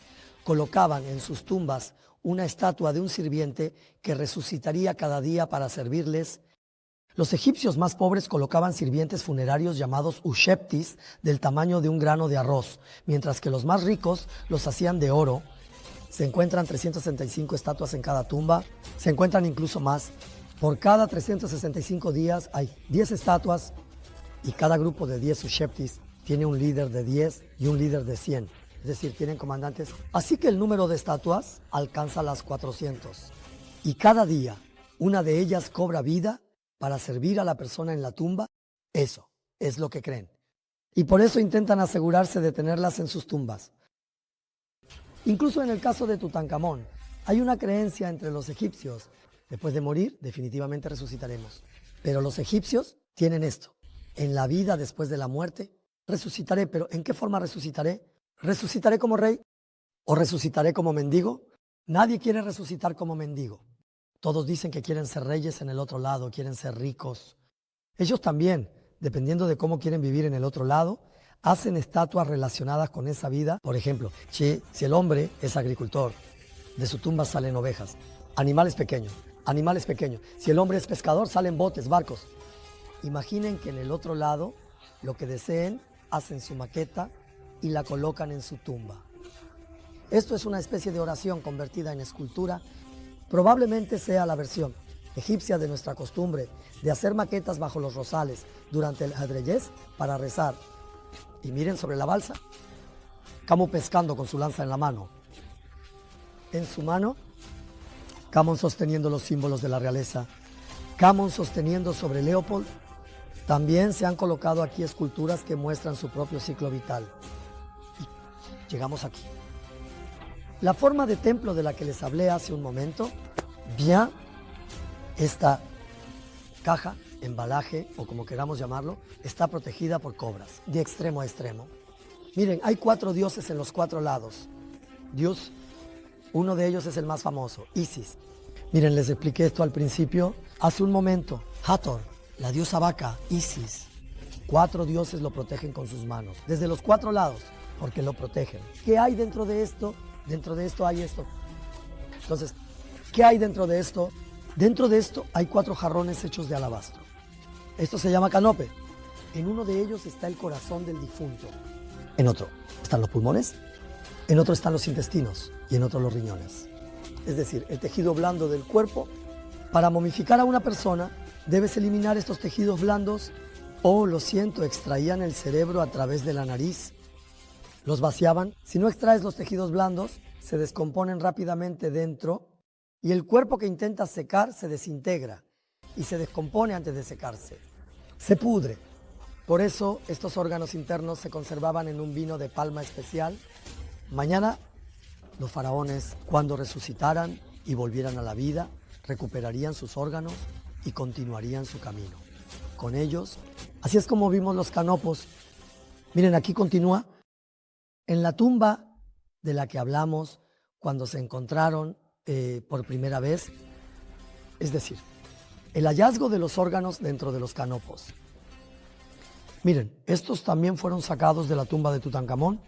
colocaban en sus tumbas una estatua de un sirviente que resucitaría cada día para servirles. Los egipcios más pobres colocaban sirvientes funerarios llamados usheptis del tamaño de un grano de arroz, mientras que los más ricos los hacían de oro. Se encuentran 365 estatuas en cada tumba, se encuentran incluso más. Por cada 365 días hay 10 estatuas y cada grupo de 10 usheptis tiene un líder de 10 y un líder de 100, es decir, tienen comandantes. Así que el número de estatuas alcanza las 400 y cada día una de ellas cobra vida para servir a la persona en la tumba. Eso es lo que creen. Y por eso intentan asegurarse de tenerlas en sus tumbas. Incluso en el caso de Tutankamón, hay una creencia entre los egipcios. Después de morir, definitivamente resucitaremos. Pero los egipcios tienen esto. En la vida después de la muerte, resucitaré. ¿Pero en qué forma resucitaré? ¿Resucitaré como rey o resucitaré como mendigo? Nadie quiere resucitar como mendigo. Todos dicen que quieren ser reyes en el otro lado, quieren ser ricos. Ellos también, dependiendo de cómo quieren vivir en el otro lado, hacen estatuas relacionadas con esa vida. Por ejemplo, si el hombre es agricultor, de su tumba salen ovejas, animales pequeños, animales pequeños. Si el hombre es pescador, salen botes, barcos. Imaginen que en el otro lado, lo que deseen, hacen su maqueta y la colocan en su tumba. Esto es una especie de oración convertida en escultura. Probablemente sea la versión egipcia de nuestra costumbre de hacer maquetas bajo los rosales durante el hadreyés para rezar. Y miren sobre la balsa, Camus pescando con su lanza en la mano. En su mano, Camus sosteniendo los símbolos de la realeza. Camus sosteniendo sobre Leopold. También se han colocado aquí esculturas que muestran su propio ciclo vital. Y llegamos aquí. La forma de templo de la que les hablé hace un momento, bien, esta caja, embalaje o como queramos llamarlo, está protegida por cobras, de extremo a extremo. Miren, hay 4 dioses en los 4 lados. Dios, uno de ellos es el más famoso, Isis. Miren, les expliqué esto al principio. Hace un momento, Hathor, la diosa vaca, Isis. 4 dioses lo protegen con sus manos, desde los 4 lados, porque lo protegen. ¿Qué hay dentro de esto? Dentro de esto hay esto. Entonces, ¿qué hay dentro de esto? Dentro de esto hay 4 jarrones hechos de alabastro. Esto se llama canope. En uno de ellos está el corazón del difunto. En otro están los pulmones, en otro están los intestinos y en otro los riñones. Es decir, el tejido blando del cuerpo. Para momificar a una persona, debes eliminar estos tejidos blandos o, lo siento, extraían el cerebro a través de la nariz. Los vaciaban. Si no extraes los tejidos blandos, se descomponen rápidamente dentro y el cuerpo que intenta secar se desintegra y se descompone antes de secarse. Se pudre. Por eso estos órganos internos se conservaban en un vino de palma especial. Mañana los faraones, cuando resucitaran y volvieran a la vida, recuperarían sus órganos y continuarían su camino. Con ellos, así es como vimos los canopos. Miren, aquí continúa. En la tumba de la que hablamos cuando se encontraron por primera vez, es decir, el hallazgo de los órganos dentro de los canopos. Miren, estos también fueron sacados de la tumba de Tutankamón.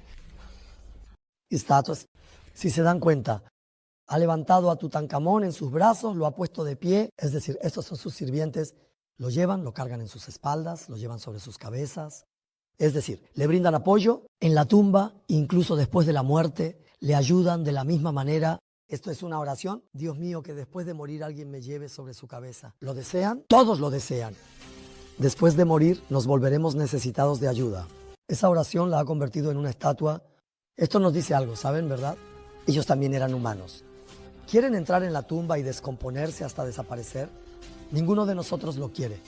Estatuas, si se dan cuenta, ha levantado a Tutankamón en sus brazos, lo ha puesto de pie, es decir, estos son sus sirvientes, lo llevan, lo cargan en sus espaldas, lo llevan sobre sus cabezas, es decir, le brindan apoyo en la tumba, incluso después de la muerte, le ayudan de la misma manera. Esto es una oración. Dios mío, que después de morir alguien me lleve sobre su cabeza. ¿Lo desean? Todos lo desean. Después de morir nos volveremos necesitados de ayuda. Esa oración la ha convertido en una estatua. Esto nos dice algo, ¿saben, verdad? Ellos también eran humanos. ¿Quieren entrar en la tumba y descomponerse hasta desaparecer? Ninguno de nosotros lo quiere.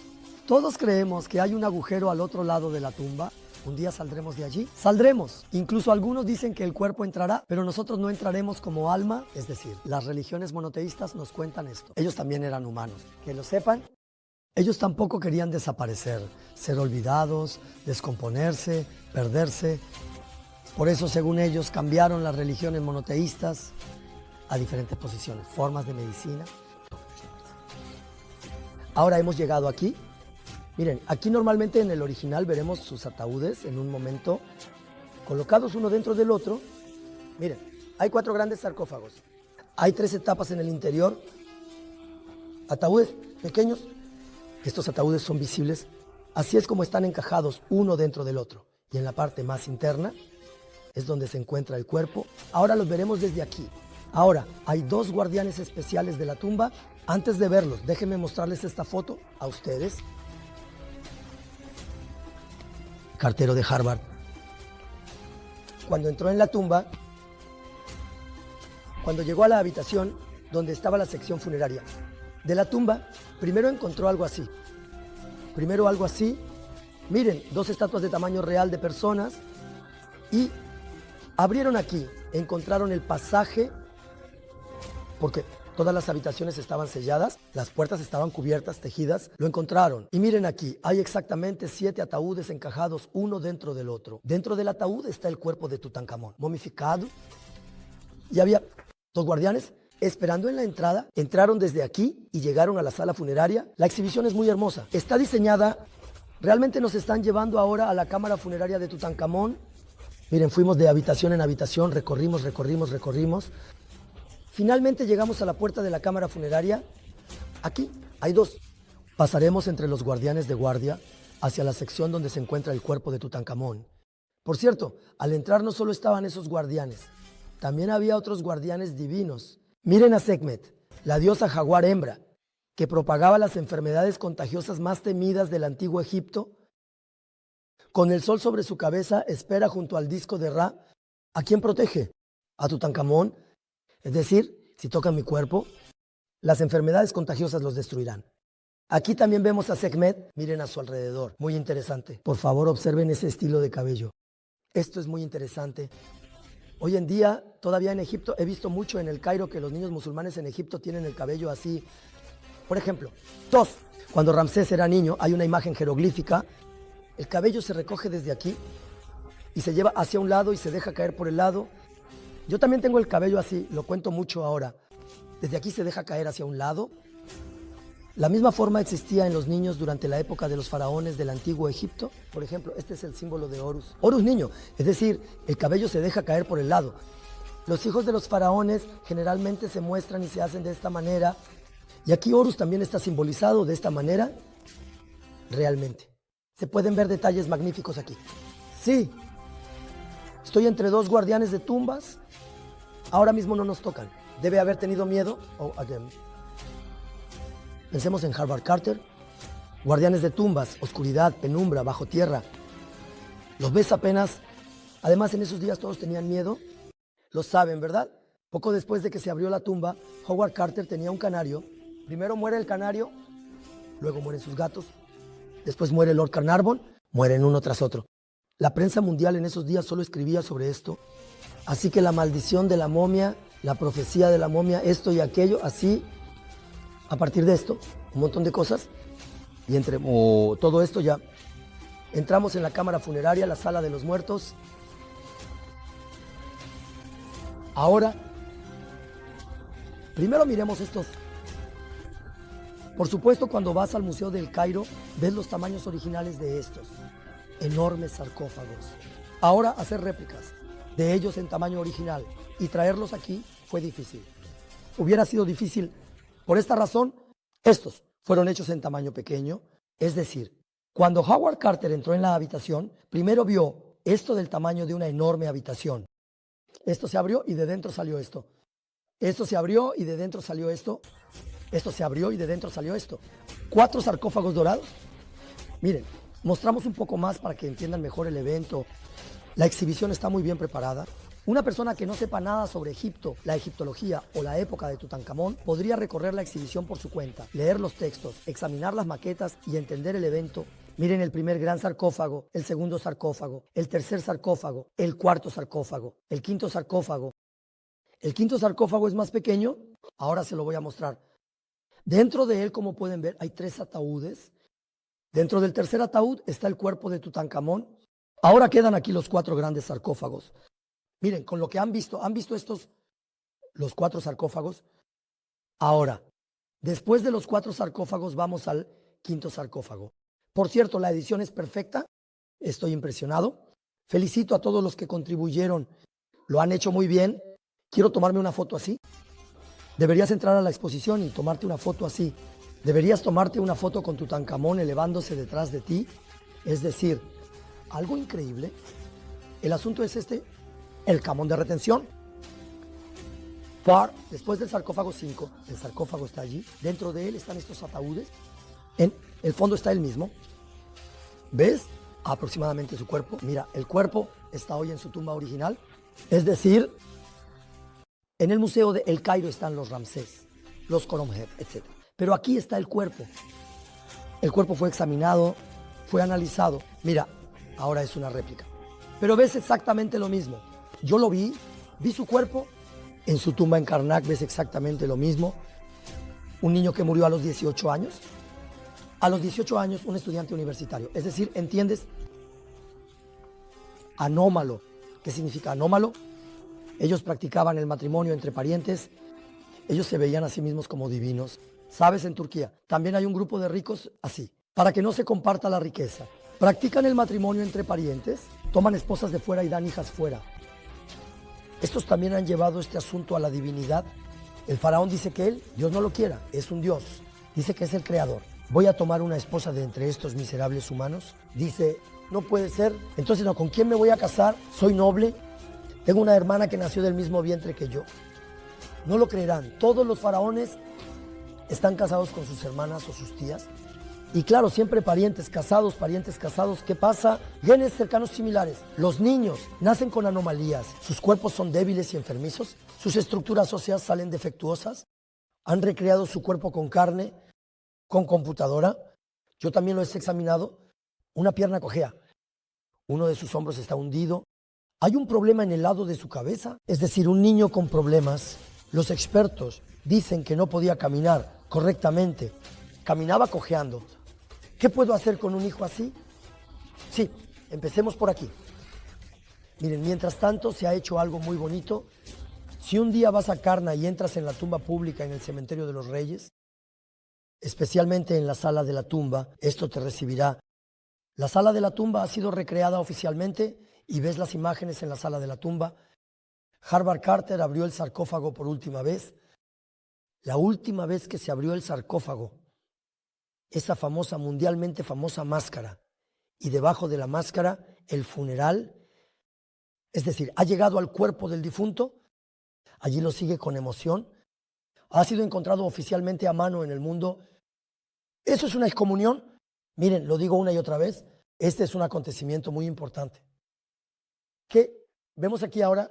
Todos creemos que hay un agujero al otro lado de la tumba. ¿Un día saldremos de allí? Saldremos. Incluso algunos dicen que el cuerpo entrará, pero nosotros no entraremos como alma. Es decir, las religiones monoteístas nos cuentan esto. Ellos también eran humanos. Que lo sepan. Ellos tampoco querían desaparecer, ser olvidados, descomponerse, perderse. Por eso, según ellos, cambiaron las religiones monoteístas a diferentes posiciones, formas de medicina. Ahora hemos llegado aquí. Miren, aquí normalmente en el original veremos sus ataúdes en un momento colocados uno dentro del otro. Miren, hay 4 grandes sarcófagos. Hay 3 etapas en el interior. Ataúdes pequeños. Estos ataúdes son visibles. Así es como están encajados uno dentro del otro. Y en la parte más interna es donde se encuentra el cuerpo. Ahora los veremos desde aquí. Ahora, hay 2 guardianes especiales de la tumba. Antes de verlos, déjenme mostrarles esta foto a ustedes. Cartero de Harvard. Cuando entró en la tumba, cuando llegó a la habitación donde estaba la sección funeraria de la tumba, primero encontró algo así. Primero algo así. Miren, 2 estatuas de tamaño real de personas. Y abrieron aquí, encontraron el pasaje, porque todas las habitaciones estaban selladas, las puertas estaban cubiertas, tejidas, lo encontraron. Y miren aquí, hay exactamente 7 ataúdes encajados uno dentro del otro. Dentro del ataúd está el cuerpo de Tutankamón, momificado. Y había 2 guardianes esperando en la entrada. Entraron desde aquí y llegaron a la sala funeraria. La exhibición es muy hermosa. Está diseñada, realmente nos están llevando ahora a la cámara funeraria de Tutankamón. Miren, fuimos de habitación en habitación, recorrimos. Finalmente llegamos a la puerta de la cámara funeraria. Aquí hay 2. Pasaremos entre los guardianes de guardia hacia la sección donde se encuentra el cuerpo de Tutankamón. Por cierto, al entrar no solo estaban esos guardianes, también había otros guardianes divinos. Miren a Sekhmet, la diosa jaguar hembra, que propagaba las enfermedades contagiosas más temidas del antiguo Egipto. Con el sol sobre su cabeza, espera junto al disco de Ra. ¿A quién protege? A Tutankamón. Es decir, si tocan mi cuerpo, las enfermedades contagiosas los destruirán. Aquí también vemos a Sekhmet. Miren a su alrededor. Muy interesante. Por favor, observen ese estilo de cabello. Esto es muy interesante. Hoy en día, todavía en Egipto, he visto mucho en el Cairo que los niños musulmanes en Egipto tienen el cabello así. Por ejemplo, cuando Ramsés era niño, hay una imagen jeroglífica. El cabello se recoge desde aquí y se lleva hacia un lado y se deja caer por el lado. Yo también tengo el cabello así, lo cuento mucho ahora. Desde aquí se deja caer hacia un lado La misma forma existía en los niños durante la época de los faraones del antiguo Egipto. Por ejemplo, este es el símbolo de Horus. Horus niño, es decir, el cabello se deja caer por el lado. Los hijos de los faraones generalmente se muestran y se hacen de esta manera. Y aquí Horus también está simbolizado de esta manera realmente. Se pueden ver detalles magníficos aquí. Sí, estoy entre dos guardianes de tumbas. Ahora mismo no nos tocan. Debe haber tenido miedo. Oh, again. Pensemos en Howard Carter. Guardianes de tumbas, oscuridad, penumbra, bajo tierra. Los ves apenas. Además, en esos días todos tenían miedo. Lo saben, ¿verdad? Poco después de que se abrió la tumba, Howard Carter tenía un canario. Primero muere el canario, luego mueren sus gatos. Después muere Lord Carnarvon, mueren uno tras otro. La prensa mundial en esos días solo escribía sobre esto. Así que la maldición de la momia, la profecía de la momia, esto y aquello, así, a partir de esto, un montón de cosas. Y entre todo esto ya entramos en la cámara funeraria, la sala de los muertos. Ahora, primero miremos estos. Por supuesto, cuando vas al Museo del Cairo, ves los tamaños originales de estos. Enormes sarcófagos. Ahora, hacer réplicas de ellos en tamaño original y traerlos aquí fue difícil. Hubiera sido difícil. Por esta razón, estos fueron hechos en tamaño pequeño. Es decir, cuando Howard Carter entró en la habitación, primero vio esto del tamaño de una enorme habitación. Esto se abrió y de dentro salió esto. Esto se abrió y de dentro salió esto. Esto se abrió y de dentro salió esto. 4 sarcófagos dorados. Miren, mostramos un poco más para que entiendan mejor el evento. La exhibición está muy bien preparada. Una persona que no sepa nada sobre Egipto, la egiptología o la época de Tutankamón podría recorrer la exhibición por su cuenta, leer los textos, examinar las maquetas y entender el evento. Miren el primer gran sarcófago, el segundo sarcófago, el tercer sarcófago, el cuarto sarcófago, el quinto sarcófago. El quinto sarcófago es más pequeño, ahora se lo voy a mostrar. Dentro de él, como pueden ver, hay 3 ataúdes. Dentro del tercer ataúd está el cuerpo de Tutankamón. Ahora quedan aquí los 4 grandes sarcófagos. Miren, con lo que han visto estos, los 4 sarcófagos. Ahora, después de los 4 sarcófagos, vamos al quinto sarcófago. Por cierto, la edición es perfecta. Estoy impresionado. Felicito a todos los que contribuyeron. Lo han hecho muy bien. Quiero tomarme una foto así. Deberías entrar a la exposición y tomarte una foto así. Deberías tomarte una foto con Tutankamón elevándose detrás de ti. Es decir, algo increíble. El asunto es este. El camón de retención. Después del sarcófago 5, el sarcófago está allí. Dentro de él están estos ataúdes. En el fondo está él mismo. ¿Ves? Aproximadamente su cuerpo. Mira, el cuerpo está hoy en su tumba original. Es decir, en el Museo de El Cairo están los Ramsés, los Khoremheb, etc. Pero aquí está el cuerpo. El cuerpo fue examinado, fue analizado. Mira, ahora es una réplica. Pero ves exactamente lo mismo. Yo lo vi su cuerpo. En su tumba en Karnak ves exactamente lo mismo. Un niño que murió a los 18 años. A los 18 años, un estudiante universitario. Es decir, ¿entiendes? Anómalo. ¿Qué significa anómalo? Ellos practicaban el matrimonio entre parientes. Ellos se veían a sí mismos como divinos. ¿Sabes? En Turquía también hay un grupo de ricos así, para que no se comparta la riqueza. Practican el matrimonio entre parientes, toman esposas de fuera y dan hijas fuera. Estos también han llevado este asunto a la divinidad. El faraón dice que él, Dios no lo quiera, es un Dios. Dice que es el creador. Voy a tomar una esposa de entre estos miserables humanos. Dice, no puede ser. Entonces, no, ¿con quién me voy a casar? Soy noble. Tengo una hermana que nació del mismo vientre que yo. No lo creerán. Todos los faraones están casados con sus hermanas o sus tías. Y claro, siempre parientes casados. ¿Qué pasa? Genes cercanos similares. Los niños nacen con anomalías. Sus cuerpos son débiles y enfermizos. Sus estructuras óseas salen defectuosas. Han recreado su cuerpo con carne, con computadora. Yo también lo he examinado. Una pierna cojea. Uno de sus hombros está hundido. Hay un problema en el lado de su cabeza. Es decir, un niño con problemas. Los expertos dicen que no podía caminar correctamente. Caminaba cojeando. ¿Qué puedo hacer con un hijo así? Sí, empecemos por aquí. Miren, mientras tanto se ha hecho algo muy bonito. Si un día vas a Karnak y entras en la tumba pública en el cementerio de los reyes, especialmente en la sala de la tumba, esto te recibirá. La sala de la tumba ha sido recreada oficialmente y ves las imágenes en la sala de la tumba. Howard Carter abrió el sarcófago por última vez. La última vez que se abrió el sarcófago, esa famosa, mundialmente famosa máscara, y debajo de la máscara el funeral, es decir, ha llegado al cuerpo del difunto, allí lo sigue con emoción, ha sido encontrado oficialmente a mano en el mundo. Eso es una excomunión. Miren, lo digo una y otra vez, este es un acontecimiento muy importante. Que vemos aquí ahora,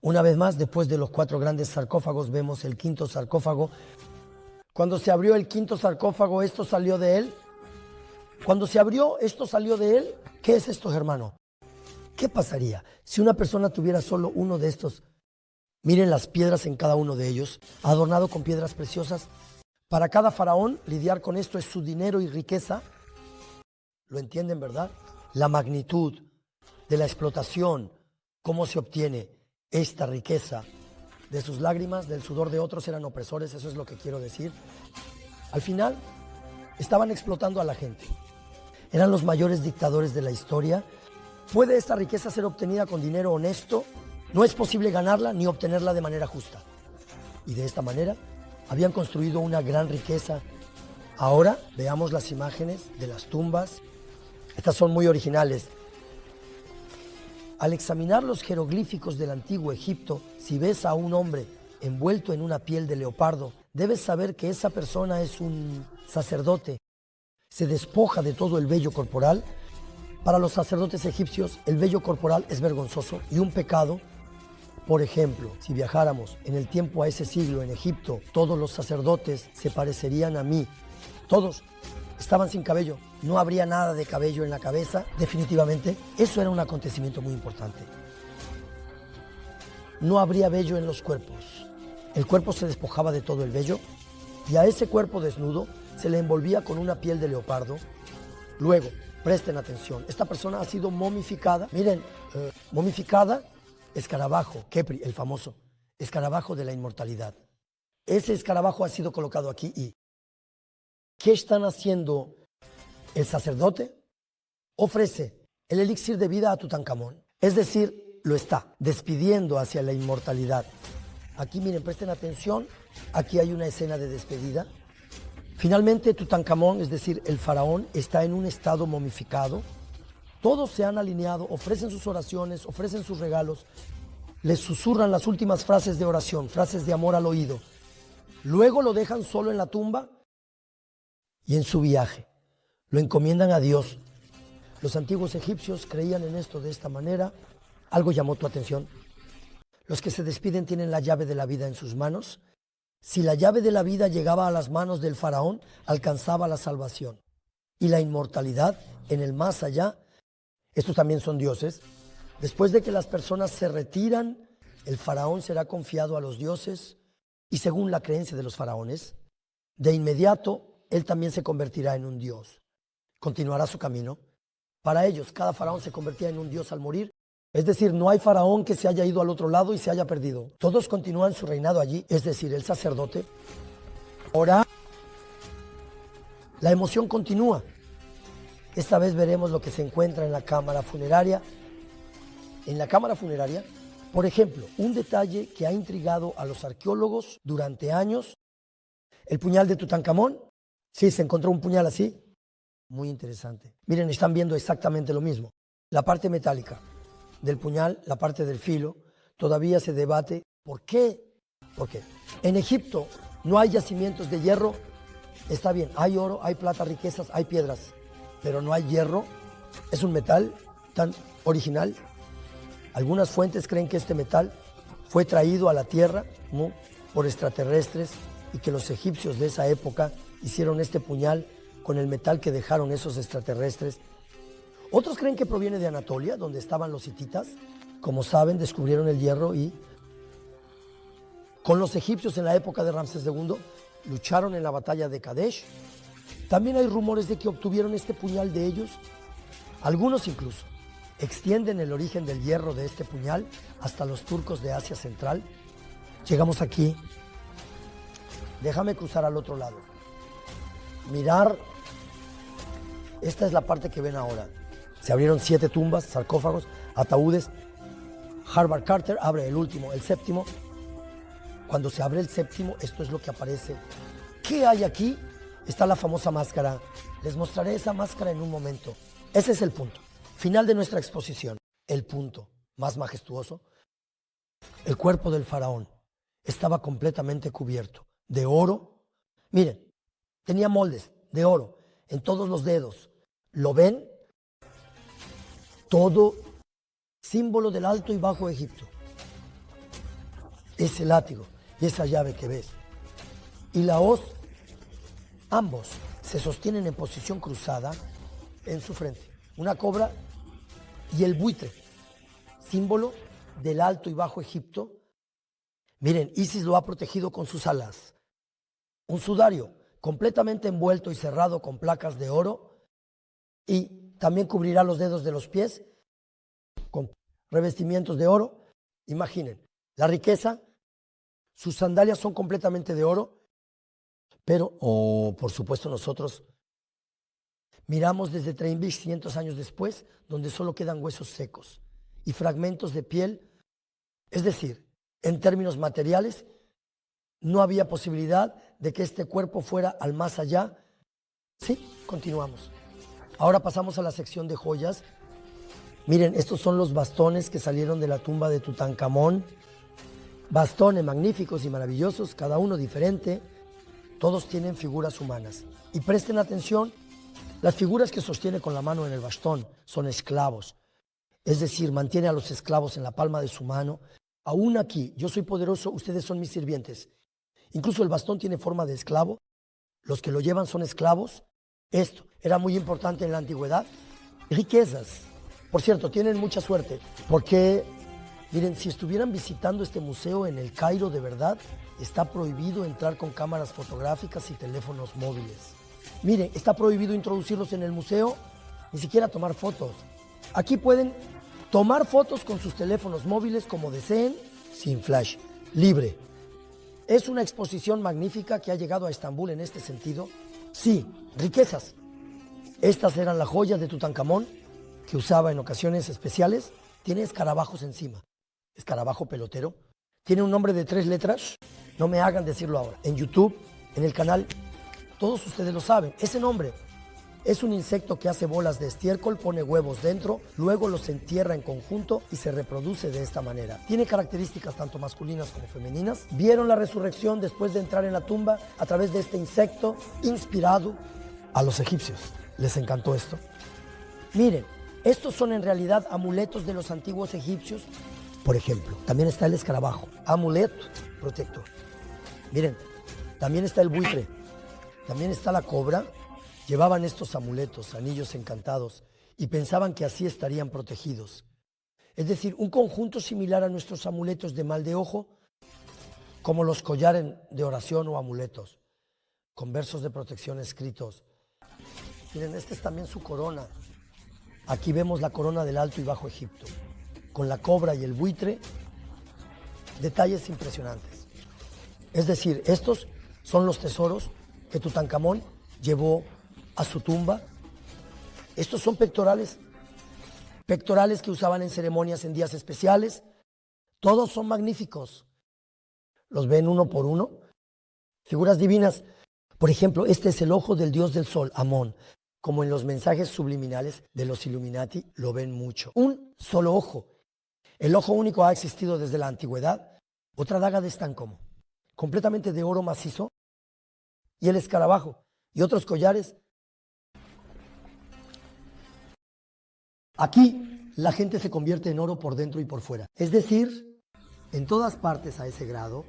una vez más, después de los 4 grandes sarcófagos, vemos el 5.º sarcófago. Cuando se abrió el 5.º sarcófago, esto salió de él. Cuando se abrió, esto salió de él. ¿Qué es esto, hermano? ¿Qué pasaría si una persona tuviera solo uno de estos? Miren las piedras en cada uno de ellos, adornado con piedras preciosas. Para cada faraón, lidiar con esto es su dinero y riqueza. ¿Lo entienden, verdad? La magnitud de la explotación, cómo se obtiene esta riqueza. De sus lágrimas, del sudor de otros eran opresores, eso es lo que quiero decir. Al final, estaban explotando a la gente. Eran los mayores dictadores de la historia. ¿Puede esta riqueza ser obtenida con dinero honesto? No es posible ganarla ni obtenerla de manera justa. Y de esta manera, habían construido una gran riqueza. Ahora veamos las imágenes de las tumbas. Estas son muy originales. Al examinar los jeroglíficos del antiguo Egipto, si ves a un hombre envuelto en una piel de leopardo, debes saber que esa persona es un sacerdote. Se despoja de todo el vello corporal. Para los sacerdotes egipcios, el vello corporal es vergonzoso y un pecado. Por ejemplo, si viajáramos en el tiempo a ese siglo en Egipto, todos los sacerdotes se parecerían a mí. Todos estaban sin cabello, no habría nada de cabello en la cabeza, definitivamente. Eso era un acontecimiento muy importante. No habría vello en los cuerpos. El cuerpo se despojaba de todo el vello y a ese cuerpo desnudo se le envolvía con una piel de leopardo. Luego, presten atención, esta persona ha sido momificada. Miren, momificada, escarabajo, Kepri, el famoso escarabajo de la inmortalidad. Ese escarabajo ha sido colocado aquí y ¿qué están haciendo? El sacerdote ofrece el elixir de vida a Tutankamón. Es decir, lo está despidiendo hacia la inmortalidad. Aquí miren, presten atención, aquí hay una escena de despedida. Finalmente Tutankamón, es decir, el faraón, está en un estado momificado. Todos se han alineado, ofrecen sus oraciones, ofrecen sus regalos, les susurran las últimas frases de oración, frases de amor al oído. Luego lo dejan solo en la tumba y en su viaje lo encomiendan a Dios. Los antiguos egipcios creían en esto de esta manera. Algo llamó tu atención. Los que se despiden tienen la llave de la vida en sus manos. Si la llave de la vida llegaba a las manos del faraón, alcanzaba la salvación. Y la inmortalidad en el más allá. Estos también son dioses. Después de que las personas se retiran, el faraón será confiado a los dioses y según la creencia de los faraones, de inmediato él también se convertirá en un dios. Continuará su camino. Para ellos, cada faraón se convertía en un dios al morir. Es decir, no hay faraón que se haya ido al otro lado y se haya perdido. Todos continúan su reinado allí, es decir, el sacerdote. Ahora, la emoción continúa. Esta vez veremos lo que se encuentra en la cámara funeraria. En la cámara funeraria, por ejemplo, un detalle que ha intrigado a los arqueólogos durante años, el puñal de Tutankamón. Sí, se encontró un puñal así. Muy interesante. Miren, están viendo exactamente lo mismo. La parte metálica del puñal, la parte del filo, todavía se debate. ¿Por qué? Porque en Egipto no hay yacimientos de hierro. Está bien, hay oro, hay plata, riquezas, hay piedras, pero no hay hierro. Es un metal tan original. Algunas fuentes creen que este metal fue traído a la tierra, ¿no?, por extraterrestres y que los egipcios de esa época hicieron este puñal con el metal que dejaron esos extraterrestres. Otros creen que proviene de Anatolia, donde estaban los hititas. Como saben, descubrieron el hierro y con los egipcios en la época de Ramsés II lucharon en la batalla de Kadesh. También hay rumores de que obtuvieron este puñal de ellos. Algunos incluso extienden el origen del hierro de este puñal hasta los turcos de Asia Central. Llegamos aquí. Déjame cruzar al otro lado. mirar. Esta es la parte que ven ahora. Se abrieron 7 tumbas, sarcófagos, ataúdes. Howard Carter abre el último, el séptimo. Cuando se abre el séptimo, esto es lo que aparece. ¿Qué hay aquí? Está la famosa máscara. Les mostraré esa máscara en un momento. Ese es el punto. Final de nuestra exposición. El punto más majestuoso. El cuerpo del faraón estaba completamente cubierto de oro. Miren, tenía moldes de oro en todos los dedos. ¿Lo ven? Todo símbolo del Alto y Bajo Egipto. Ese látigo y esa llave que ves. Y la hoz, ambos se sostienen en posición cruzada en su frente. Una cobra y el buitre, símbolo del Alto y Bajo Egipto. Miren, Isis lo ha protegido con sus alas. Un sudario completamente envuelto y cerrado con placas de oro, y también cubrirá los dedos de los pies con revestimientos de oro. Imaginen, la riqueza, sus sandalias son completamente de oro, pero, por supuesto, nosotros miramos desde 3.500 años después, donde solo quedan huesos secos y fragmentos de piel. Es decir, en términos materiales, no había posibilidad de que este cuerpo fuera al más allá. Sí, continuamos. Ahora pasamos a la sección de joyas. Miren, estos son los bastones que salieron de la tumba de Tutankamón. Bastones magníficos y maravillosos, cada uno diferente. Todos tienen figuras humanas. Y presten atención, las figuras que sostiene con la mano en el bastón son esclavos. Es decir, mantiene a los esclavos en la palma de su mano. Aún aquí, yo soy poderoso, ustedes son mis sirvientes. Incluso el bastón tiene forma de esclavo. Los que lo llevan son esclavos. Esto era muy importante en la antigüedad. Riquezas. Por cierto, tienen mucha suerte, porque, miren, si estuvieran visitando este museo en el Cairo de verdad, está prohibido entrar con cámaras fotográficas y teléfonos móviles. Miren, está prohibido introducirlos en el museo, ni siquiera tomar fotos. Aquí pueden tomar fotos con sus teléfonos móviles como deseen, sin flash, libre. Es una exposición magnífica que ha llegado a Estambul en este sentido. Sí, riquezas. Estas eran las joyas de Tutankamón, que usaba en ocasiones especiales. Tiene escarabajos encima. Escarabajo pelotero. Tiene un nombre de 3 letras. No me hagan decirlo ahora. En YouTube, en el canal, todos ustedes lo saben. Ese nombre es un insecto que hace bolas de estiércol, pone huevos dentro, luego los entierra en conjunto y se reproduce de esta manera. Tiene características tanto masculinas como femeninas. Vieron la resurrección después de entrar en la tumba a través de este insecto inspirado. A los egipcios les encantó esto. Miren, estos son en realidad amuletos de los antiguos egipcios. Por ejemplo, también está el escarabajo, amuleto protector. Miren, también está el buitre, también está la cobra. Llevaban estos amuletos, anillos encantados, y pensaban que así estarían protegidos. Es decir, un conjunto similar a nuestros amuletos de mal de ojo, como los collares de oración o amuletos, con versos de protección escritos. Miren, esta es también su corona. Aquí vemos la corona del Alto y Bajo Egipto, con la cobra y el buitre, detalles impresionantes. Es decir, estos son los tesoros que Tutankamón llevó a su tumba. Estos son pectorales que usaban en ceremonias en días especiales. Todos son magníficos. Los ven uno por uno. Figuras divinas. Por ejemplo, este es el ojo del dios del sol, Amón. Como en los mensajes subliminales de los Illuminati, lo ven mucho. Un solo ojo. El ojo único ha existido desde la antigüedad. Otra daga de Estancomo, completamente de oro macizo. Y el escarabajo y otros collares. Aquí la gente se convierte en oro por dentro y por fuera. Es decir, en todas partes a ese grado.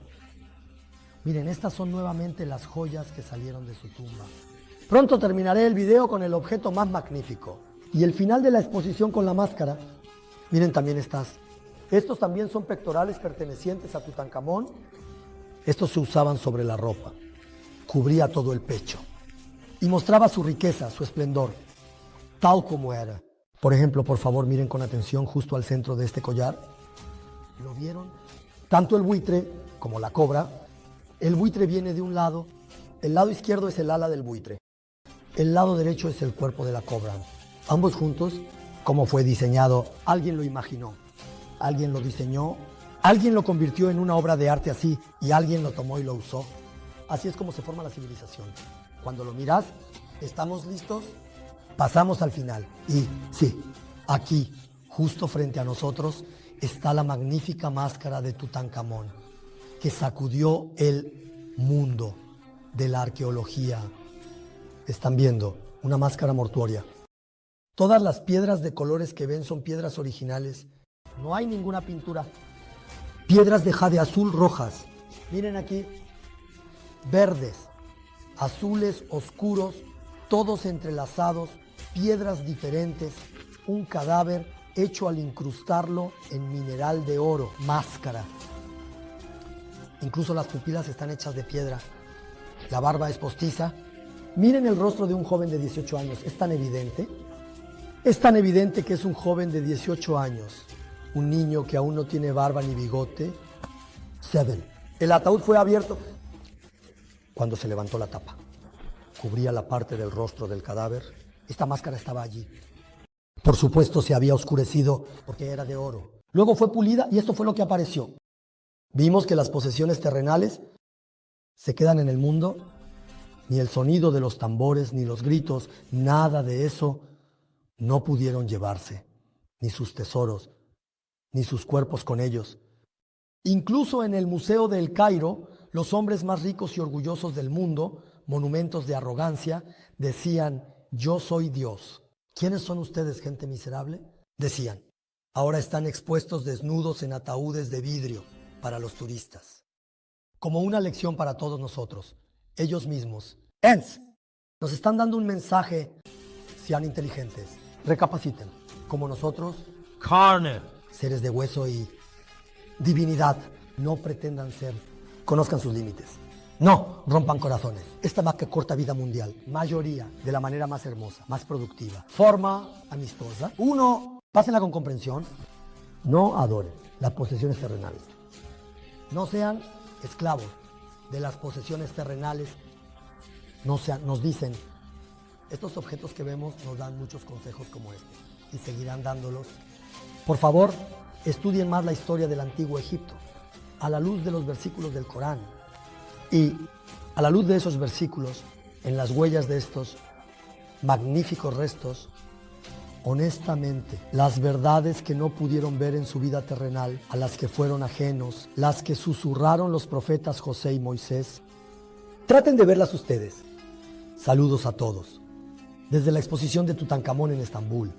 Miren, estas son nuevamente las joyas que salieron de su tumba. Pronto terminaré el video con el objeto más magnífico. Y el final de la exposición con la máscara. Miren también estas. Estos también son pectorales pertenecientes a Tutankamón. Estos se usaban sobre la ropa. Cubría todo el pecho. Y mostraba su riqueza, su esplendor, tal como era. Por ejemplo, por favor, miren con atención justo al centro de este collar. ¿Lo vieron? Tanto el buitre como la cobra. El buitre viene de un lado. El lado izquierdo es el ala del buitre. El lado derecho es el cuerpo de la cobra. Ambos juntos, como fue diseñado, alguien lo imaginó, alguien lo diseñó, alguien lo convirtió en una obra de arte así y alguien lo tomó y lo usó. Así es como se forma la civilización. Cuando lo miras, ¿estamos listos? Pasamos al final. Y sí, aquí, justo frente a nosotros, está la magnífica máscara de Tutankamón, que sacudió el mundo de la arqueología. Están viendo una máscara mortuoria. Todas las piedras de colores que ven son piedras originales. No hay ninguna pintura. Piedras de jade azul rojas. Miren aquí. Verdes, azules oscuros, todos entrelazados, piedras diferentes, un cadáver hecho al incrustarlo en mineral de oro, máscara. Incluso las pupilas están hechas de piedra. La barba es postiza. Miren el rostro de un joven de 18 años. ¿Es tan evidente? Es tan evidente que es un joven de 18 años. Un niño que aún no tiene barba ni bigote. 7. El ataúd fue abierto cuando se levantó la tapa. Cubría la parte del rostro del cadáver. Esta máscara estaba allí. Por supuesto se había oscurecido porque era de oro. Luego fue pulida y esto fue lo que apareció. Vimos que las posesiones terrenales se quedan en el mundo. Ni el sonido de los tambores, ni los gritos, nada de eso no pudieron llevarse. Ni sus tesoros, ni sus cuerpos con ellos. Incluso en el Museo del Cairo, los hombres más ricos y orgullosos del mundo, monumentos de arrogancia, decían, yo soy Dios. ¿Quiénes son ustedes, gente miserable? Decían. Ahora están expuestos desnudos en ataúdes de vidrio para los turistas. Como una lección para todos nosotros, ellos mismos. Nos están dando un mensaje, sean inteligentes, recapaciten, como nosotros,
carne,
seres de hueso y divinidad, no pretendan ser, conozcan sus límites. No rompan corazones. Esta vaca corta vida mundial, mayoría, de la manera más hermosa, más productiva, forma amistosa. 1, pásenla con comprensión. No adoren las posesiones terrenales. No sean esclavos de las posesiones terrenales. Nos dicen, estos objetos que vemos nos dan muchos consejos como este y seguirán dándolos. Por favor, estudien más la historia del antiguo Egipto a la luz de los versículos del Corán y a la luz de esos versículos, en las huellas de estos magníficos restos, honestamente, las verdades que no pudieron ver en su vida terrenal, a las que fueron ajenos, las que susurraron los profetas José y Moisés, traten de verlas ustedes. Saludos a todos. Desde la exposición de Tutankamón en Estambul.